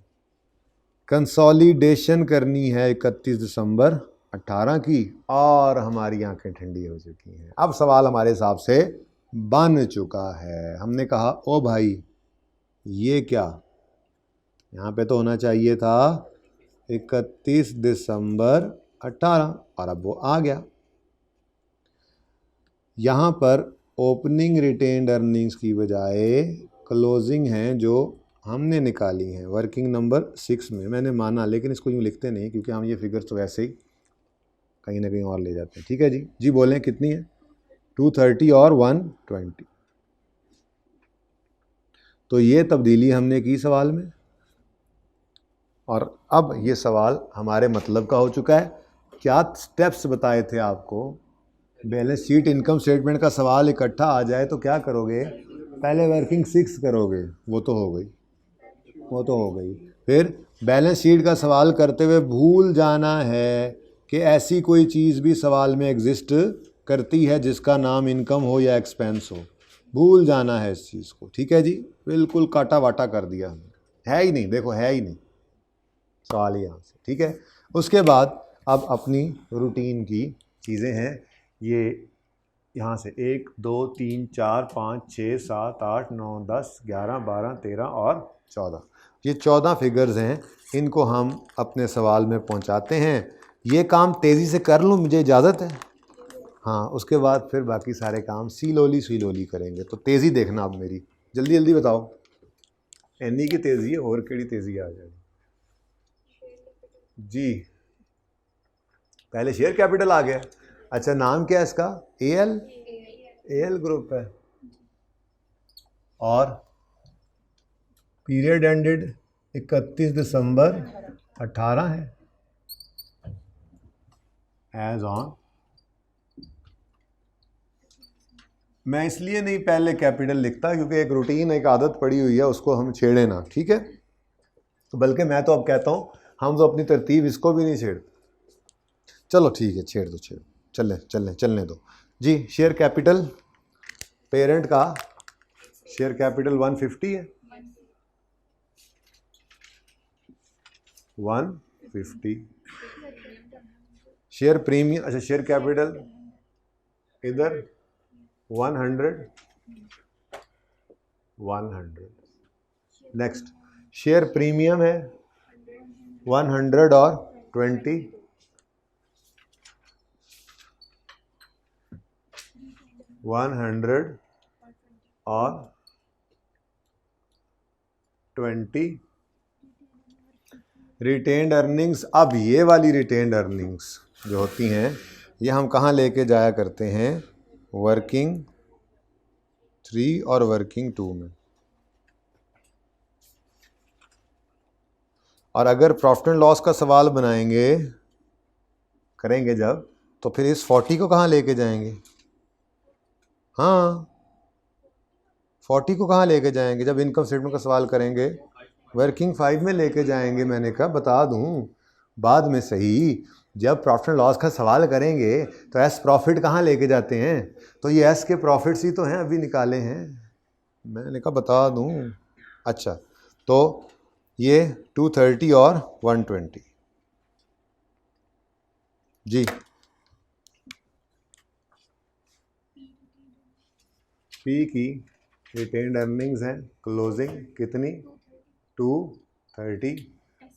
कंसोलिडेशन करनी है 31 दिसंबर 18 की, और हमारी आंखें ठंडी हो चुकी हैं। अब सवाल हमारे हिसाब से बन चुका है। हमने कहा ओ भाई ये क्या, यहाँ पे तो होना चाहिए था 31 दिसंबर 18, और अब वो आ गया। यहाँ पर ओपनिंग रिटेन्ड अर्निंग्स की बजाय क्लोजिंग हैं जो हमने निकाली हैं वर्किंग नंबर 6 में, मैंने माना, लेकिन इसको यूँ लिखते नहीं क्योंकि हम ये फिगर्स तो वैसे ही कहीं ना कहीं और ले जाते हैं। ठीक है जी, जी बोलें कितनी है, 230 और 120। तो ये तब्दीली हमने की सवाल में, और अब ये सवाल हमारे मतलब का हो चुका है। क्या स्टेप्स बताए थे आपको, बैलेंस शीट इनकम स्टेटमेंट का सवाल इकट्ठा आ जाए तो क्या करोगे, पहले वर्किंग 6 करोगे, वो तो हो गई, वो तो हो गई। फिर बैलेंस शीट का सवाल करते हुए भूल जाना है कि ऐसी कोई चीज़ भी सवाल में एग्जिस्ट करती है जिसका नाम इनकम हो या एक्सपेंस हो, भूल जाना है इस चीज़ को। ठीक है जी, बिल्कुल काटा वाटा कर दिया हमने, है ही नहीं, देखो है ही नहीं सवाल यहाँ से। ठीक है, उसके बाद अब अपनी रूटीन की चीज़ें हैं, ये यहाँ से 1 2 3 4 5 6 7 8 9 10 11 12 13 और 14, ये 14 फिगर्स हैं, इनको हम अपने सवाल में पहुँचाते हैं। ये काम तेज़ी से कर लूँ, मुझे इजाज़त है? हाँ, उसके बाद फिर बाकी सारे काम सीलोली करेंगे। तो तेज़ी देखना अब मेरी, जल्दी जल्दी बताओ, एनी की तेज़ी है और केड़ी तेज़ी आ जाएगी जी। पहले शेयर कैपिटल आ गया, अच्छा नाम क्या है इसका, एएल ग्रुप है, और पीरियड एंडेड 31 दिसंबर 18 है, एज ऑन। मैं इसलिए नहीं पहले कैपिटल लिखता क्योंकि एक रूटीन, एक आदत पड़ी हुई है, उसको हम छेड़े ना। ठीक है, तो बल्कि मैं तो अब कहता हूँ हम तो अपनी तरतीब इसको भी नहीं छेड़ते। चलो ठीक है, छेड़ दो, चलने दो जी। शेयर कैपिटल, पेरेंट का शेयर कैपिटल 150 है, 150। शेयर प्रीमियम, अच्छा शेयर कैपिटल इधर 100। नेक्स्ट शेयर प्रीमियम है 100 और 20, और 20 रिटेन्ड अर्निंग्स। अब ये वाली रिटेन्ड अर्निंग्स जो होती हैं ये हम कहाँ लेके जाया करते हैं, वर्किंग 3 और वर्किंग 2 में। और अगर प्रॉफिट एंड लॉस का सवाल बनाएंगे करेंगे जब, तो फिर इस 40 को कहाँ लेके जाएंगे, हाँ 40 को कहाँ लेके जाएंगे जब इनकम स्टेटमेंट का सवाल करेंगे, वर्किंग 5 में लेके जाएंगे। मैंने कहा बता दूं बाद में सही, जब प्रॉफिट एंड लॉस का सवाल करेंगे तो एस प्रॉफिट कहाँ लेके जाते हैं, तो ये एस के प्रॉफिट्स ही तो हैं, अभी निकाले हैं। मैंने कहा बता दूं। अच्छा तो ये 230 और 120 जी। पी की रिटेन्ड अर्निंग्स हैं क्लोजिंग कितनी 230,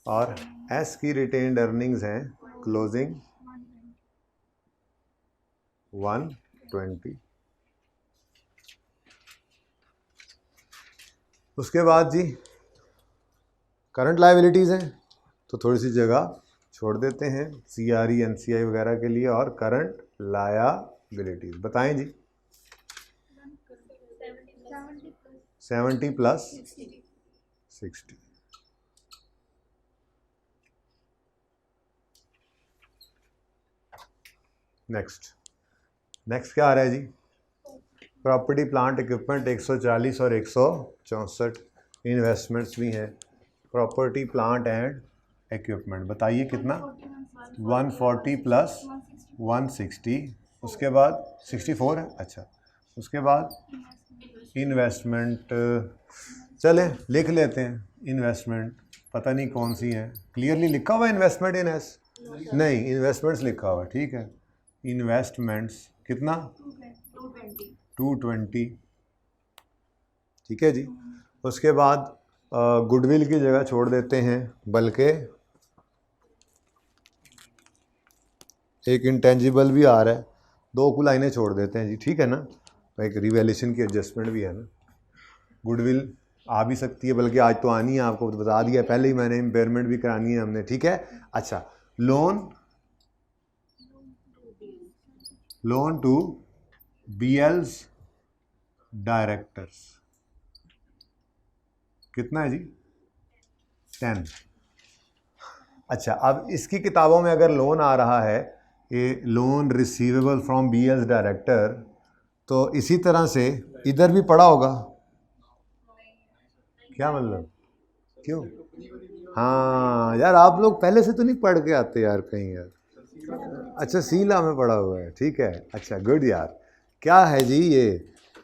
और एस की रिटेन्ड अर्निंग्स हैं क्लोजिंग 120। उसके बाद जी करंट लायबिलिटीज़ हैं, तो थोड़ी सी जगह छोड़ देते हैं CRE NCI वगैरह के लिए, और करंट लायबिलिटीज़ बताएं जी। 70 प्लस 60। नेक्स्ट क्या आ रहा है जी, प्रॉपर्टी प्लांट इक्विपमेंट 140 और 164, इन्वेस्टमेंट्स भी हैं। प्रॉपर्टी प्लांट एंड इक्विपमेंट बताइए कितना, 140 प्लस 160, उसके बाद 64 है। अच्छा उसके बाद इन्वेस्टमेंट, चलें लिख लेते हैं इन्वेस्टमेंट, पता नहीं कौन सी है, क्लियरली लिखा हुआ है इन्वेस्टमेंट इन एस, नहीं इन्वेस्टमेंट्स लिखा हुआ है, ठीक है। इन्वेस्टमेंट्स कितना 220, ठीक है जी। उसके बाद गुडविल की जगह छोड़ देते हैं, बल्कि एक इंटेंजिबल भी आ रहा है, 2 को लाइनें छोड़ देते हैं जी, ठीक है ना, एक रिवैल्यूएशन की एडजस्टमेंट भी है ना। गुडविल आ भी सकती है, बल्कि आज तो आनी है, आपको बता दिया पहले ही मैंने, इम्पेयरमेंट भी करानी है हमने, ठीक है। अच्छा लोन टू BL's डायरेक्टर्स कितना है जी 10। अच्छा अब इसकी किताबों में अगर लोन आ रहा है, ये loan receivable from BL's director, तो इसी तरह से इधर भी पड़ा होगा, क्या मतलब, क्यों, हाँ यार आप लोग पहले से तो नहीं पढ़ के आते यार कहीं यार। अच्छा सीला में पड़ा हुआ है, ठीक है। अच्छा गुड यार, क्या है जी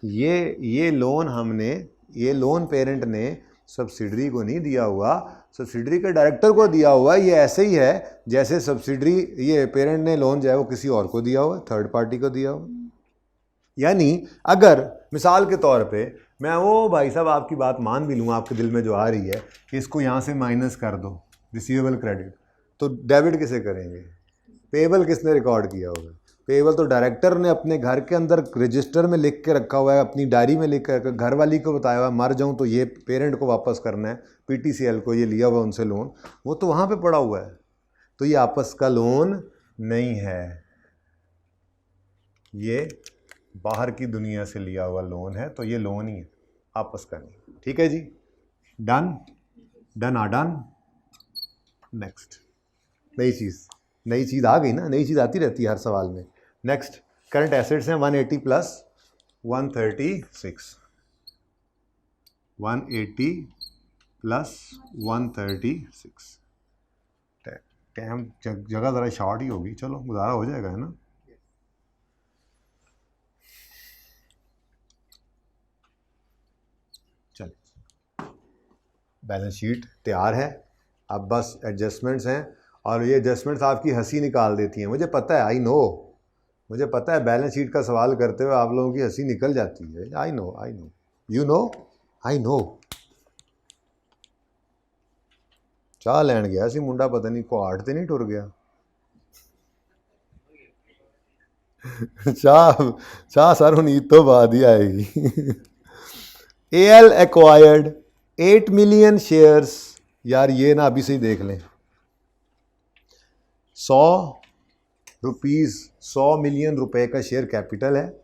ये लोन हमने, ये लोन पेरेंट ने सब्सिडरी को नहीं दिया हुआ, सब्सिडरी के डायरेक्टर को दिया हुआ। ये ऐसे ही है जैसे सब्सिडरी, ये पेरेंट ने लोन जो है वो किसी और को दिया हुआ, थर्ड पार्टी को दिया हुआ। यानी अगर मिसाल के तौर पे मैं वो भाई साहब आपकी बात मान भी लूँ, आपके दिल में जो आ रही है कि इसको यहाँ से माइनस कर दो रिसीवेबल क्रेडिट, तो डेबिट किसे करेंगे, पेबल किसने रिकॉर्ड किया होगा, पेबल तो डायरेक्टर ने अपने घर के अंदर रजिस्टर में लिख के रखा हुआ है, अपनी डायरी में लिख कर, घर वाली को बताया हुआ मर जाऊँ तो ये पेरेंट को वापस करना है, PTCL को ये लिया हुआ उनसे लोन, वो तो वहाँ पे पड़ा हुआ है, तो ये आपस का लोन नहीं है, ये बाहर की दुनिया से लिया हुआ लोन है, तो ये लोन ही है, आपस का नहीं, ठीक है जी। डन नेक्स्ट नई चीज़ आ गई ना, नई चीज़ आती रहती है हर सवाल में। नेक्स्ट करंट एसेट्स हैं 180 प्लस 136, 180 प्लस 136, टाइम जगह ज़रा शॉर्ट ही होगी, चलो गुजारा हो जाएगा, है ना। चलिए बैलेंस शीट तैयार है, अब बस एडजस्टमेंट्स हैं, और ये एडजस्टमेंट्स आपकी हंसी निकाल देती हैं, मुझे पता है, आई नो, मुझे पता है बैलेंस शीट का सवाल करते हुए आप लोगों की हंसी निकल जाती है, I know you know I know. चाह लैन गया सी मुंडा, पता नहीं कुहाड़ ते नहीं टुर गया। चाह सर हुन ईद तो बाद ही आएगी। AL acquired 8 million shares. यार ये ना अभी से ही देख लें, 100 मिलियन रुपए का शेयर कैपिटल है,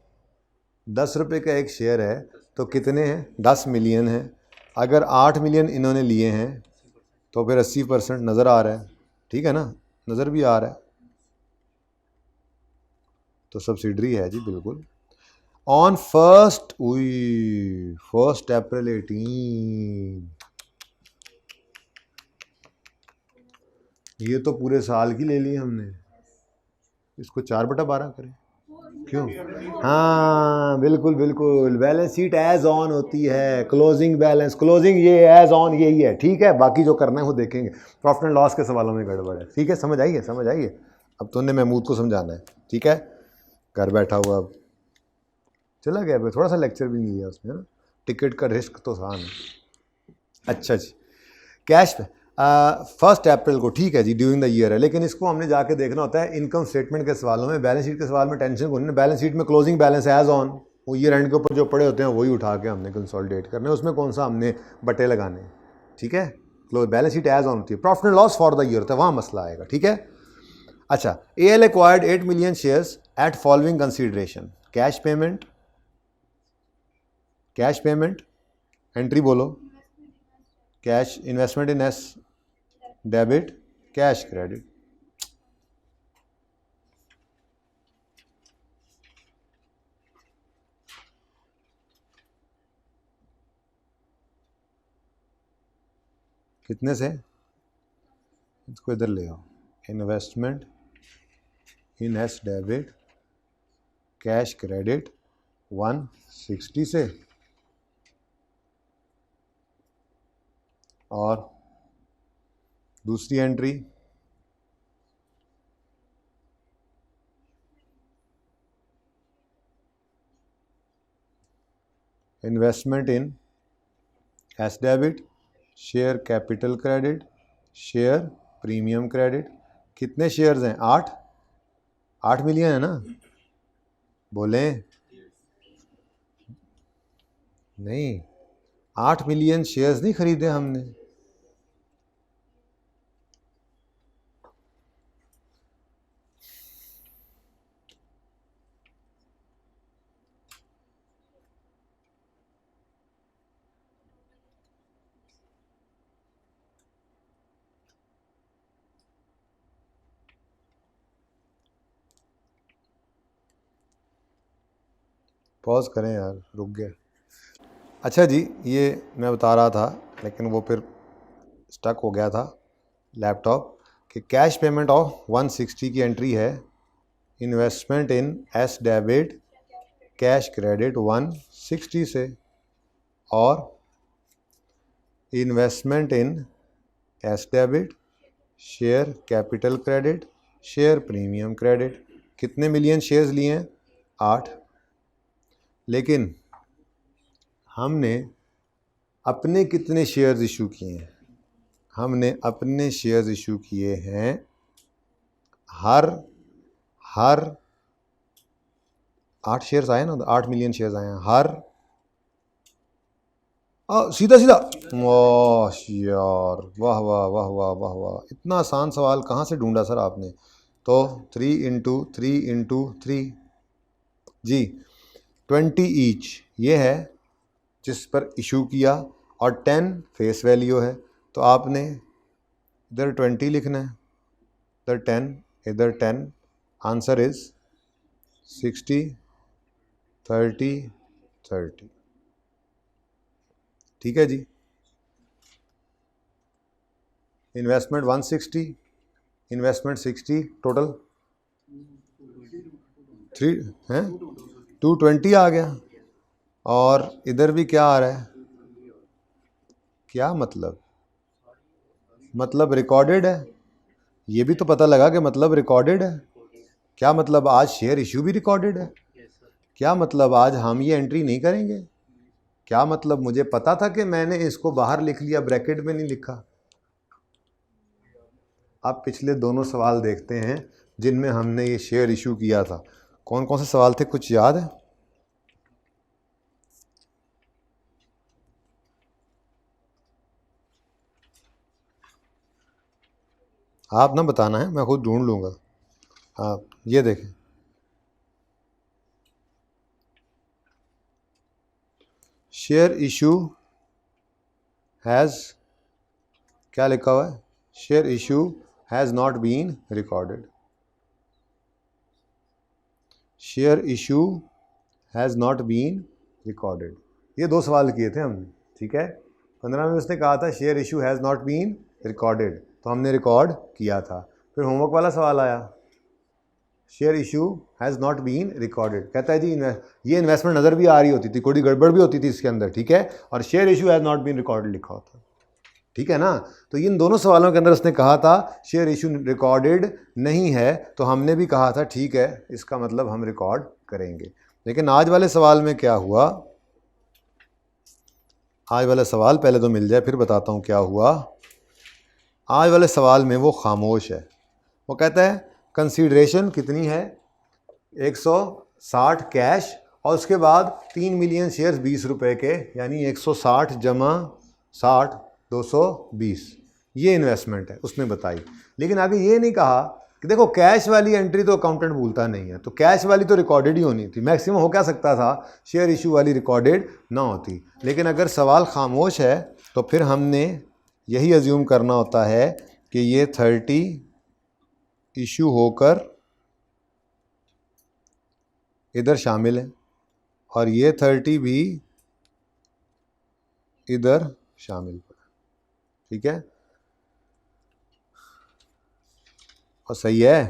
10 रुपये का एक शेयर है, तो कितने हैं? 10 मिलियन है। अगर 8 मिलियन इन्होंने लिए हैं तो फिर 80% नज़र आ रहा है, ठीक है ना, नज़र भी आ रहा है, तो सब्सिडरी है जी बिल्कुल। ऑन 1 अप्रैल 18, ये तो पूरे साल की ले ली हमने, इसको 4/12 करें क्यों? हाँ बिल्कुल बिल्कुल, बैलेंस शीट एज ऑन होती है, क्लोजिंग बैलेंस, क्लोजिंग ये एज ऑन यही है, ठीक है, बाकी जो करना है वो देखेंगे। प्रॉफिट एंड लॉस के सवालों में गड़बड़ है, ठीक है, समझ आइए समझ आइए। अब तुमने महमूद को समझाना है, ठीक है, घर बैठा हुआ अब चला गया, थोड़ा सा लेक्चर भी नहीं लिया उसने, है ना, टिकट का रिस्क तो था नहीं। अच्छा जी, कैश 1 अप्रैल को, ठीक है जी, ड्यूरिंग द ईयर है, लेकिन इसको हमने जाके देखना होता है इनकम स्टेटमेंट के सवालों में। बैलेंस शीट के सवाल में टेंशन को नहीं, बैलेंस शीट में क्लोजिंग बैलेंस एज ऑन, वो ईयर एंड के ऊपर जो पड़े होते हैं वही उठा के हमने कंसोलिडेट करने, उसमें कौन सा हमने बटे लगाने, ठीक है। बैलेंस शीट एज ऑन होती है, profit and loss for the year होता है, वहाँ मसला आएगा, ठीक है। अच्छा, AL acquired 8 million shares at following consideration, cash payment, cash payment, entry बोलो, cash investment in S debit, cash credit. कितने से? इसको इधर ले आओ, investment in S debit cash credit 160 से, और दूसरी एंट्री investment in S debit share capital credit share premium credit. कितने शेयर्स हैं? 8 मिलियन है ना, बोले नहीं, 8 मिलियन शेयर्स नहीं खरीदे हमने, पॉज करें यार, रुक गया। अच्छा जी, ये मैं बता रहा था लेकिन वो फिर स्टक हो गया था लैपटॉप, कि कैश पेमेंट ऑफ 160 की एंट्री है, investment in S debit cash credit 160 से, और investment in S debit share capital credit share premium credit. कितने मिलियन शेयर्स लिए हैं? 8। लेकिन हमने अपने कितने शेयर्स इशू किए हैं? हमने अपने शेयर्स इशू किए हैं हर 8 शेयर्स आए ना, 8 मिलियन शेयर्स आए हैं हर, सीधा वाह यार, वाह वाह वाह वाह वाह वाह, इतना आसान सवाल कहाँ से ढूंढा सर आपने? तो 3 × 3 × 3 जी, 20 ईच ये है जिस पर इशू किया, और 10 फेस वैल्यू है, तो आपने इधर 20 लिखना है, इधर 10, इधर 10, आंसर इज 60 30 30, ठीक है जी। इन्वेस्टमेंट 160, इन्वेस्टमेंट 60, टोटल 3 हैं, 220 आ गया, और इधर भी क्या आ रहा है? क्या मतलब रिकॉर्डेड है, ये भी तो पता लगा कि मतलब रिकॉर्डेड है। क्या मतलब आज शेयर इशू भी रिकॉर्डेड है? क्या मतलब आज हम ये एंट्री नहीं करेंगे? क्या मतलब मुझे पता था कि मैंने इसको बाहर लिख लिया, ब्रैकेट में नहीं लिखा? आप पिछले दोनों सवाल देखते हैं जिनमें हमने ये शेयर इशू किया था। कौन कौन से सवाल थे, कुछ याद है? आप ना बताना है, मैं खुद ढूंढ लूँगा। आप ये देखें, शेयर इशू हैज़, क्या लिखा हुआ है? Share issue has not been recorded. Share issue has not been recorded. ये दो सवाल किए थे हमने, ठीक है। 15 में उसने कहा था share issue has not been recorded, तो हमने रिकॉर्ड किया था। फिर होमवर्क वाला सवाल आया, share issue has not been recorded. कहता है जी ये इन्वेस्टमेंट नज़र भी आ रही होती थी, थोड़ी गड़बड़ भी होती थी इसके अंदर, ठीक है, और share issue has not been recorded लिखा होता, ठीक है ना। तो इन दोनों सवालों के अंदर उसने कहा था शेयर इशू रिकॉर्डेड नहीं है, तो हमने भी कहा था ठीक है, इसका मतलब हम रिकॉर्ड करेंगे। लेकिन आज वाले सवाल में क्या हुआ, आज वाला सवाल पहले तो मिल जाए फिर बताता हूँ क्या हुआ। आज वाले सवाल में वो खामोश है। वो कहता है कंसीडरेशन कितनी है, 160 कैश, और उसके बाद 3 मिलियन शेयर्स 20 रुपये के, यानी 160 जमा 60 220, ये इन्वेस्टमेंट है उसने बताई। लेकिन आगे ये नहीं कहा कि देखो कैश वाली एंट्री तो अकाउंटेंट भूलता नहीं है, तो कैश वाली तो रिकॉर्डेड ही होनी थी। मैक्सिमम हो क्या सकता था, शेयर इशू वाली रिकॉर्डेड ना होती। लेकिन अगर सवाल खामोश है तो फिर हमने यही अज्यूम करना होता है कि ये 30 इशू होकर इधर शामिल है और ये 30 भी इधर शामिल पड़ा, ठीक है, और सही है।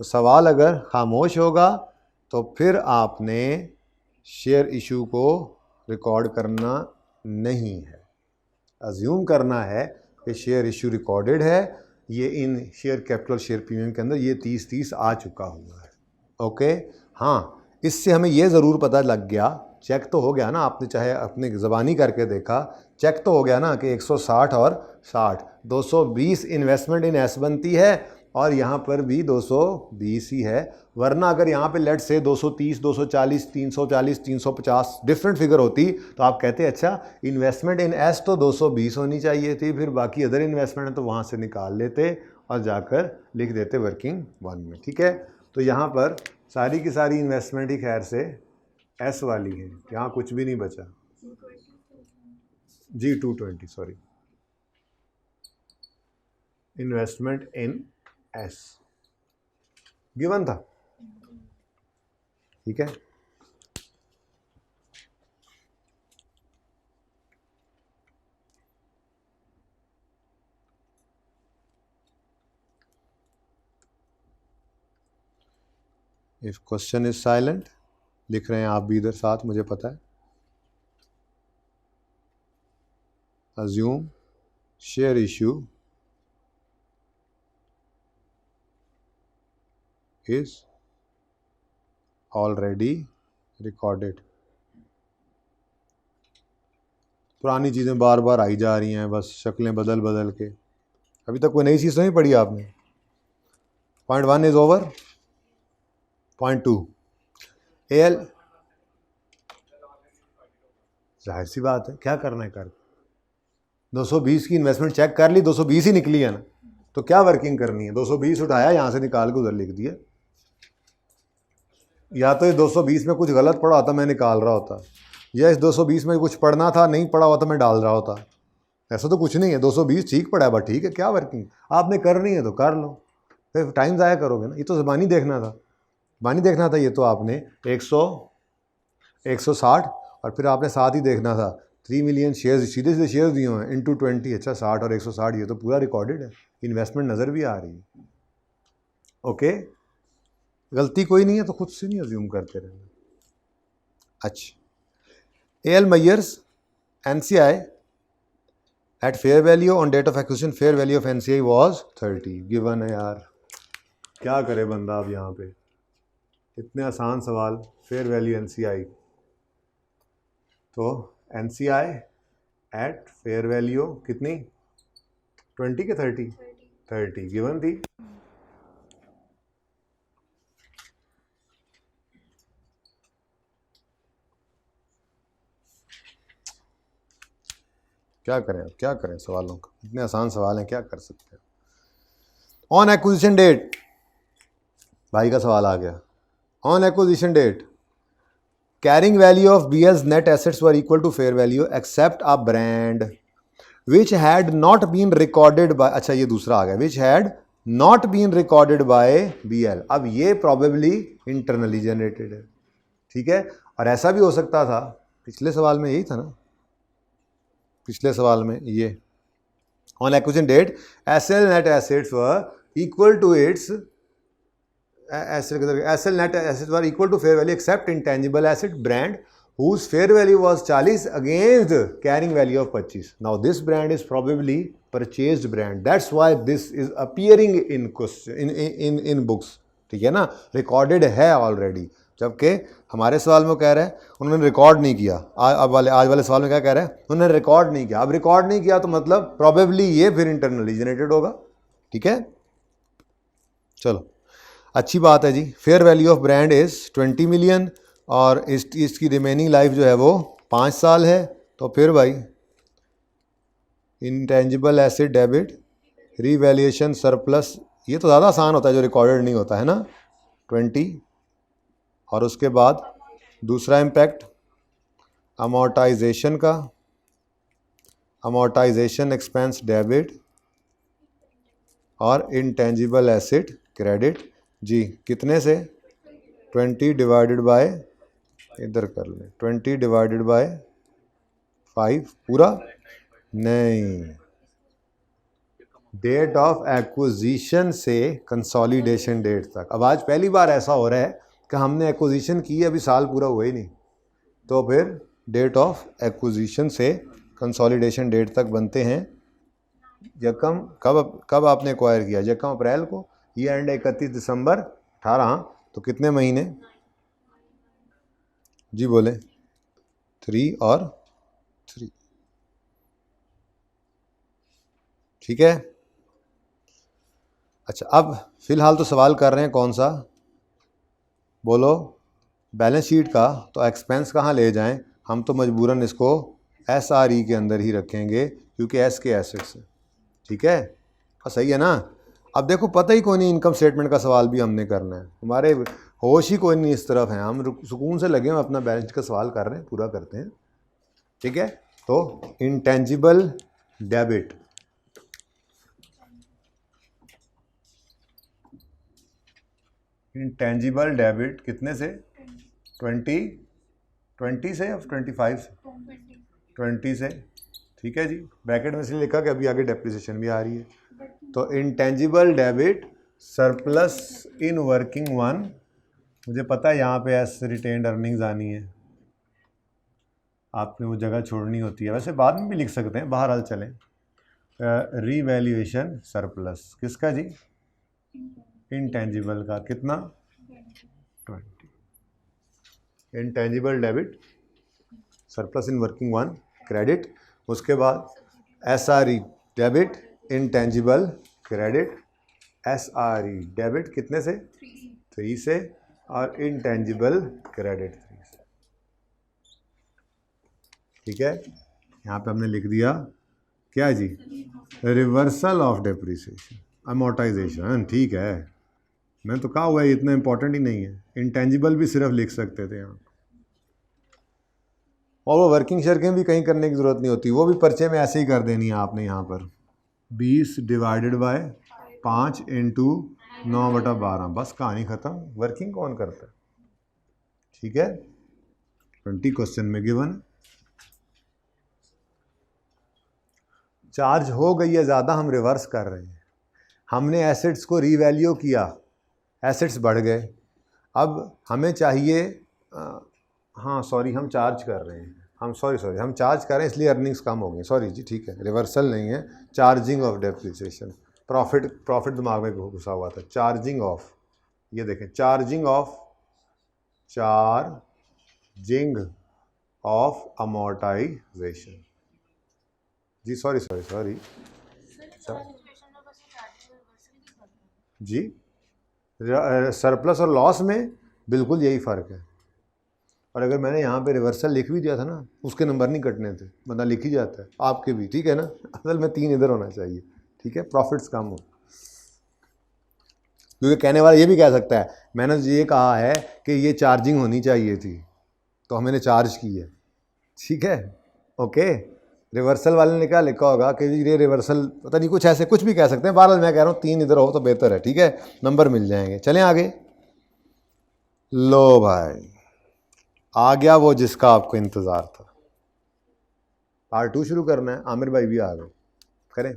तो सवाल अगर खामोश होगा तो फिर आपने शेयर इशू को रिकॉर्ड करना नहीं है, अज्यूम करना है कि शेयर इशू रिकॉर्डेड है, ये इन शेयर कैपिटल शेयर प्रीमियम के अंदर ये 30 आ चुका हुआ है। ओके, हाँ, इससे हमें ये ज़रूर पता लग गया, चेक तो हो गया ना, आपने चाहे अपनी ज़बानी करके देखा, चेक तो हो गया ना कि 160 और 60 220 इन्वेस्टमेंट इन एस बनती है और यहाँ पर भी 220 ही है। वरना अगर यहाँ पे लेट से 230 240 340 350 डिफरेंट फिगर होती तो आप कहते अच्छा इन्वेस्टमेंट इन एस तो 220 होनी चाहिए थी, फिर बाकी अदर इन्वेस्टमेंट है तो वहाँ से निकाल लेते और जाकर लिख देते वर्किंग वन में, ठीक है। तो यहाँ पर सारी की सारी इन्वेस्टमेंट ही खैर से एस वाली है, यहाँ कुछ भी नहीं बचा। जी 220, sorry, investment in S given था, ठीक है। इफ क्वेश्चन इज साइलेंट, लिख रहे हैं आप भी इधर साथ, मुझे पता है। Assume share issue is already recorded। पुरानी चीज़ें बार बार आई जा रही हैं, बस शक्लें बदल बदल के, अभी तक कोई नई चीज़ तो नहीं पढ़ी आपने। Point 1 is over, point 2 L, जाहिर सी बात है, क्या करना है कर, 220 की इन्वेस्टमेंट चेक कर ली, 220 ही निकली है ना, तो क्या वर्किंग करनी है, 220 उठाया यहाँ से निकाल के उधर लिख दिया। या तो इस 220 में कुछ गलत पड़ा होता मैं निकाल रहा होता, या इस 220 में कुछ पढ़ना था नहीं पड़ा होता मैं डाल रहा होता। ऐसा तो कुछ नहीं है, 220 ठीक पड़ा है, बस ठीक है, क्या वर्किंग आपने करनी है तो कर लो, फिर टाइम ज़ाया करोगे ना। ये तो ज़बानी देखना था, ज़बानी देखना था, ये तो आपने 160 और फिर आपने साथ ही देखना था 3 मिलियन शेयर्स, सीधे सीधे शेयर्स दिए हुए हैं इंटू 20, अच्छा 60 और 160, ये तो पूरा रिकॉर्डेड है, इन्वेस्टमेंट नज़र भी आ रही है। ओके, गलती कोई नहीं है तो खुद से नहीं अज्यूम करते रहना। अच्छा, L Myers NCI at fair value on date of acquisition, fair value of NCI was 30 given है। यार क्या करे बंदा अब यहाँ पे, इतने आसान सवाल, फेयर वैल्यू एनसीआई, तो एनसीआई एट फेयर वैल्यू कितनी, 20 के 30, 30 गिवन थी। क्या करें सवालों का, इतने आसान सवाल हैं, क्या कर सकते हैं। ऑन एक्विजिशन डेट, भाई का सवाल आ गया। On acquisition date carrying value of BL's net assets were equal to fair value except a brand which had not been recorded by, अच्छा ये दूसरा आ गया, which had not been recorded by BL। अब ये प्रॉबेबली इंटरनली जनरेटेड है, ठीक है। और ऐसा भी हो सकता था, पिछले सवाल में यही था ना, पिछले सवाल में ये on acquisition date SL net assets were equal to its SL net assets were equal to fair value except intangible asset brand whose fair value was 40 against carrying value of 25. Now this brand is probably purchased brand. That's why this is appearing in question in books. ठीक है ना, recorded है already. जबकि हमारे सवाल में कह रहे हैं उन्होंने रिकॉर्ड नहीं किया। आज वाले सवाल में क्या कह रहे हैं, उन्होंने रिकॉर्ड नहीं किया। अब रिकॉर्ड नहीं किया तो मतलब प्रॉबेबली ये फिर इंटरनली जनरेटेड होगा, ठीक है। चलो अच्छी बात है जी। Fair value of brand is 20 million और इसकी रिमेनिंग लाइफ जो है वो 5 साल है। तो फिर भाई intangible asset debit revaluation surplus, ये तो ज़्यादा आसान होता है जो रिकॉर्डेड नहीं होता है ना, 20। और उसके बाद दूसरा इम्पैक्ट अमोर्टाइजेशन का, अमोर्टाइजेशन एक्सपेंस डेबिट और इंटेंजिबल एसेट क्रेडिट जी। कितने से, 20 डिवाइडेड बाय, इधर कर लें 20 डिवाइडेड बाय 5 पूरा नहीं, डेट ऑफ एक्विजिशन से कंसोलिडेशन डेट तक। अब आज पहली बार ऐसा हो रहा है कि हमने एक्विजिशन की अभी साल पूरा हुआ ही नहीं, तो फिर डेट ऑफ एक्विजिशन से कंसोलिडेशन डेट तक बनते हैं। यकम कब आपने एक्वायर किया, यकम अप्रैल को, ये एंड 31 दिसंबर 18, तो कितने महीने जी बोले, 3 और 3, ठीक है। अच्छा अब फिलहाल तो सवाल कर रहे हैं कौन सा, बोलो बैलेंस शीट का, तो एक्सपेंस कहाँ ले जाएं, हम तो मजबूरन इसको SRE के अंदर ही रखेंगे क्योंकि S के एसेट्स है, ठीक है। सही है ना। अब देखो पता ही कोई नहीं, इनकम स्टेटमेंट का सवाल भी हमने करना है, हमारे होश ही कोई नहीं इस तरफ है, हम सुकून से लगे हम अपना बैलेंस शीट का सवाल कर रहे हैं, पूरा करते हैं, ठीक है। तो इंटेंजिबल डेबिट, इंटेंजिबल डेबिट कितने से, 20 से या 25 से, 20 से, ठीक है जी। ब्रैकेट में इसलिए लिखा कि अभी आगे डेप्रिसिएशन भी आ रही है। तो intangible debit surplus in working 1, मुझे पता है यहाँ पे एस रिटेन्ड अर्निंग्स आनी है, आपने वो जगह छोड़नी होती है, वैसे बाद में भी लिख सकते हैं, बहरहाल चलें। रीवैल्यूएशन सरप्लस किसका जी, इंटेंजिबल का, कितना 20। Intangible debit surplus in working 1 credit, उसके बाद SRE debit intangible credit, SRE debit कितने से, 3 से, और इंटेंजिबल क्रेडिट 3 से, ठीक है। यहाँ पे हमने लिख दिया क्या जी, रिवर्सल ऑफ डेप्रिसिएशन अमोर्टाइजेशन, ठीक है। मैं तो कहा हुआ है इतना इंपॉर्टेंट ही नहीं है, इंटेंजिबल भी सिर्फ लिख सकते थे यहाँ, और वो वर्किंग शर्किंग भी कहीं करने की ज़रूरत नहीं होती, वो भी पर्चे में ऐसे ही कर देनी है आपने। यहाँ पर 20 डिवाइडेड बाय 5 इंटू 9/12, बस कहानी ख़त्म। वर्किंग कौन करता है, ठीक है। 20 क्वेश्चन में गिवन। चार्ज हो गई है ज़्यादा, हम रिवर्स कर रहे हैं, हमने एसेट्स को रीवैल्यू किया, एसेट्स बढ़ गए, अब हमें चाहिए हाँ सॉरी हम चार्ज कर रहे हैं, हम सॉरी हम चार्ज कर रहे हैं इसलिए अर्निंग्स कम हो गई, सॉरी जी, ठीक है, रिवर्सल नहीं है, चार्जिंग ऑफ डेप्रिसिएशन। प्रॉफिट दिमाग में घुसा हुआ था, चार्जिंग ऑफ, ये देखें चार्जिंग ऑफ अमोर्टाइजेशन जी, सॉरी जी सरप्लस और लॉस में बिल्कुल यही फ़र्क है। और अगर मैंने यहाँ पे रिवर्सल लिख भी दिया था ना, उसके नंबर नहीं कटने थे, बंदा लिख ही जाता है, आपके भी, ठीक है ना। असल में 3 इधर होना चाहिए, ठीक है, प्रॉफिट्स कम हो। क्योंकि कहने वाला ये भी कह सकता है मैंने ये कहा है कि ये चार्जिंग होनी चाहिए थी तो हमने चार्ज की है, ठीक है, ओके। रिवर्सल वाले ने क्या लिखा होगा कि ये रिवर्सल पता नहीं, कुछ ऐसे कुछ भी कह सकते हैं। बहरहाल मैं कह रहा हूँ 3 इधर हो तो बेहतर है, ठीक है, नंबर मिल जाएंगे। चलें आगे। लो भाई, आ गया वो जिसका आपको इंतज़ार था। पार्ट 2 शुरू करना है, आमिर भाई भी आ गए, करें।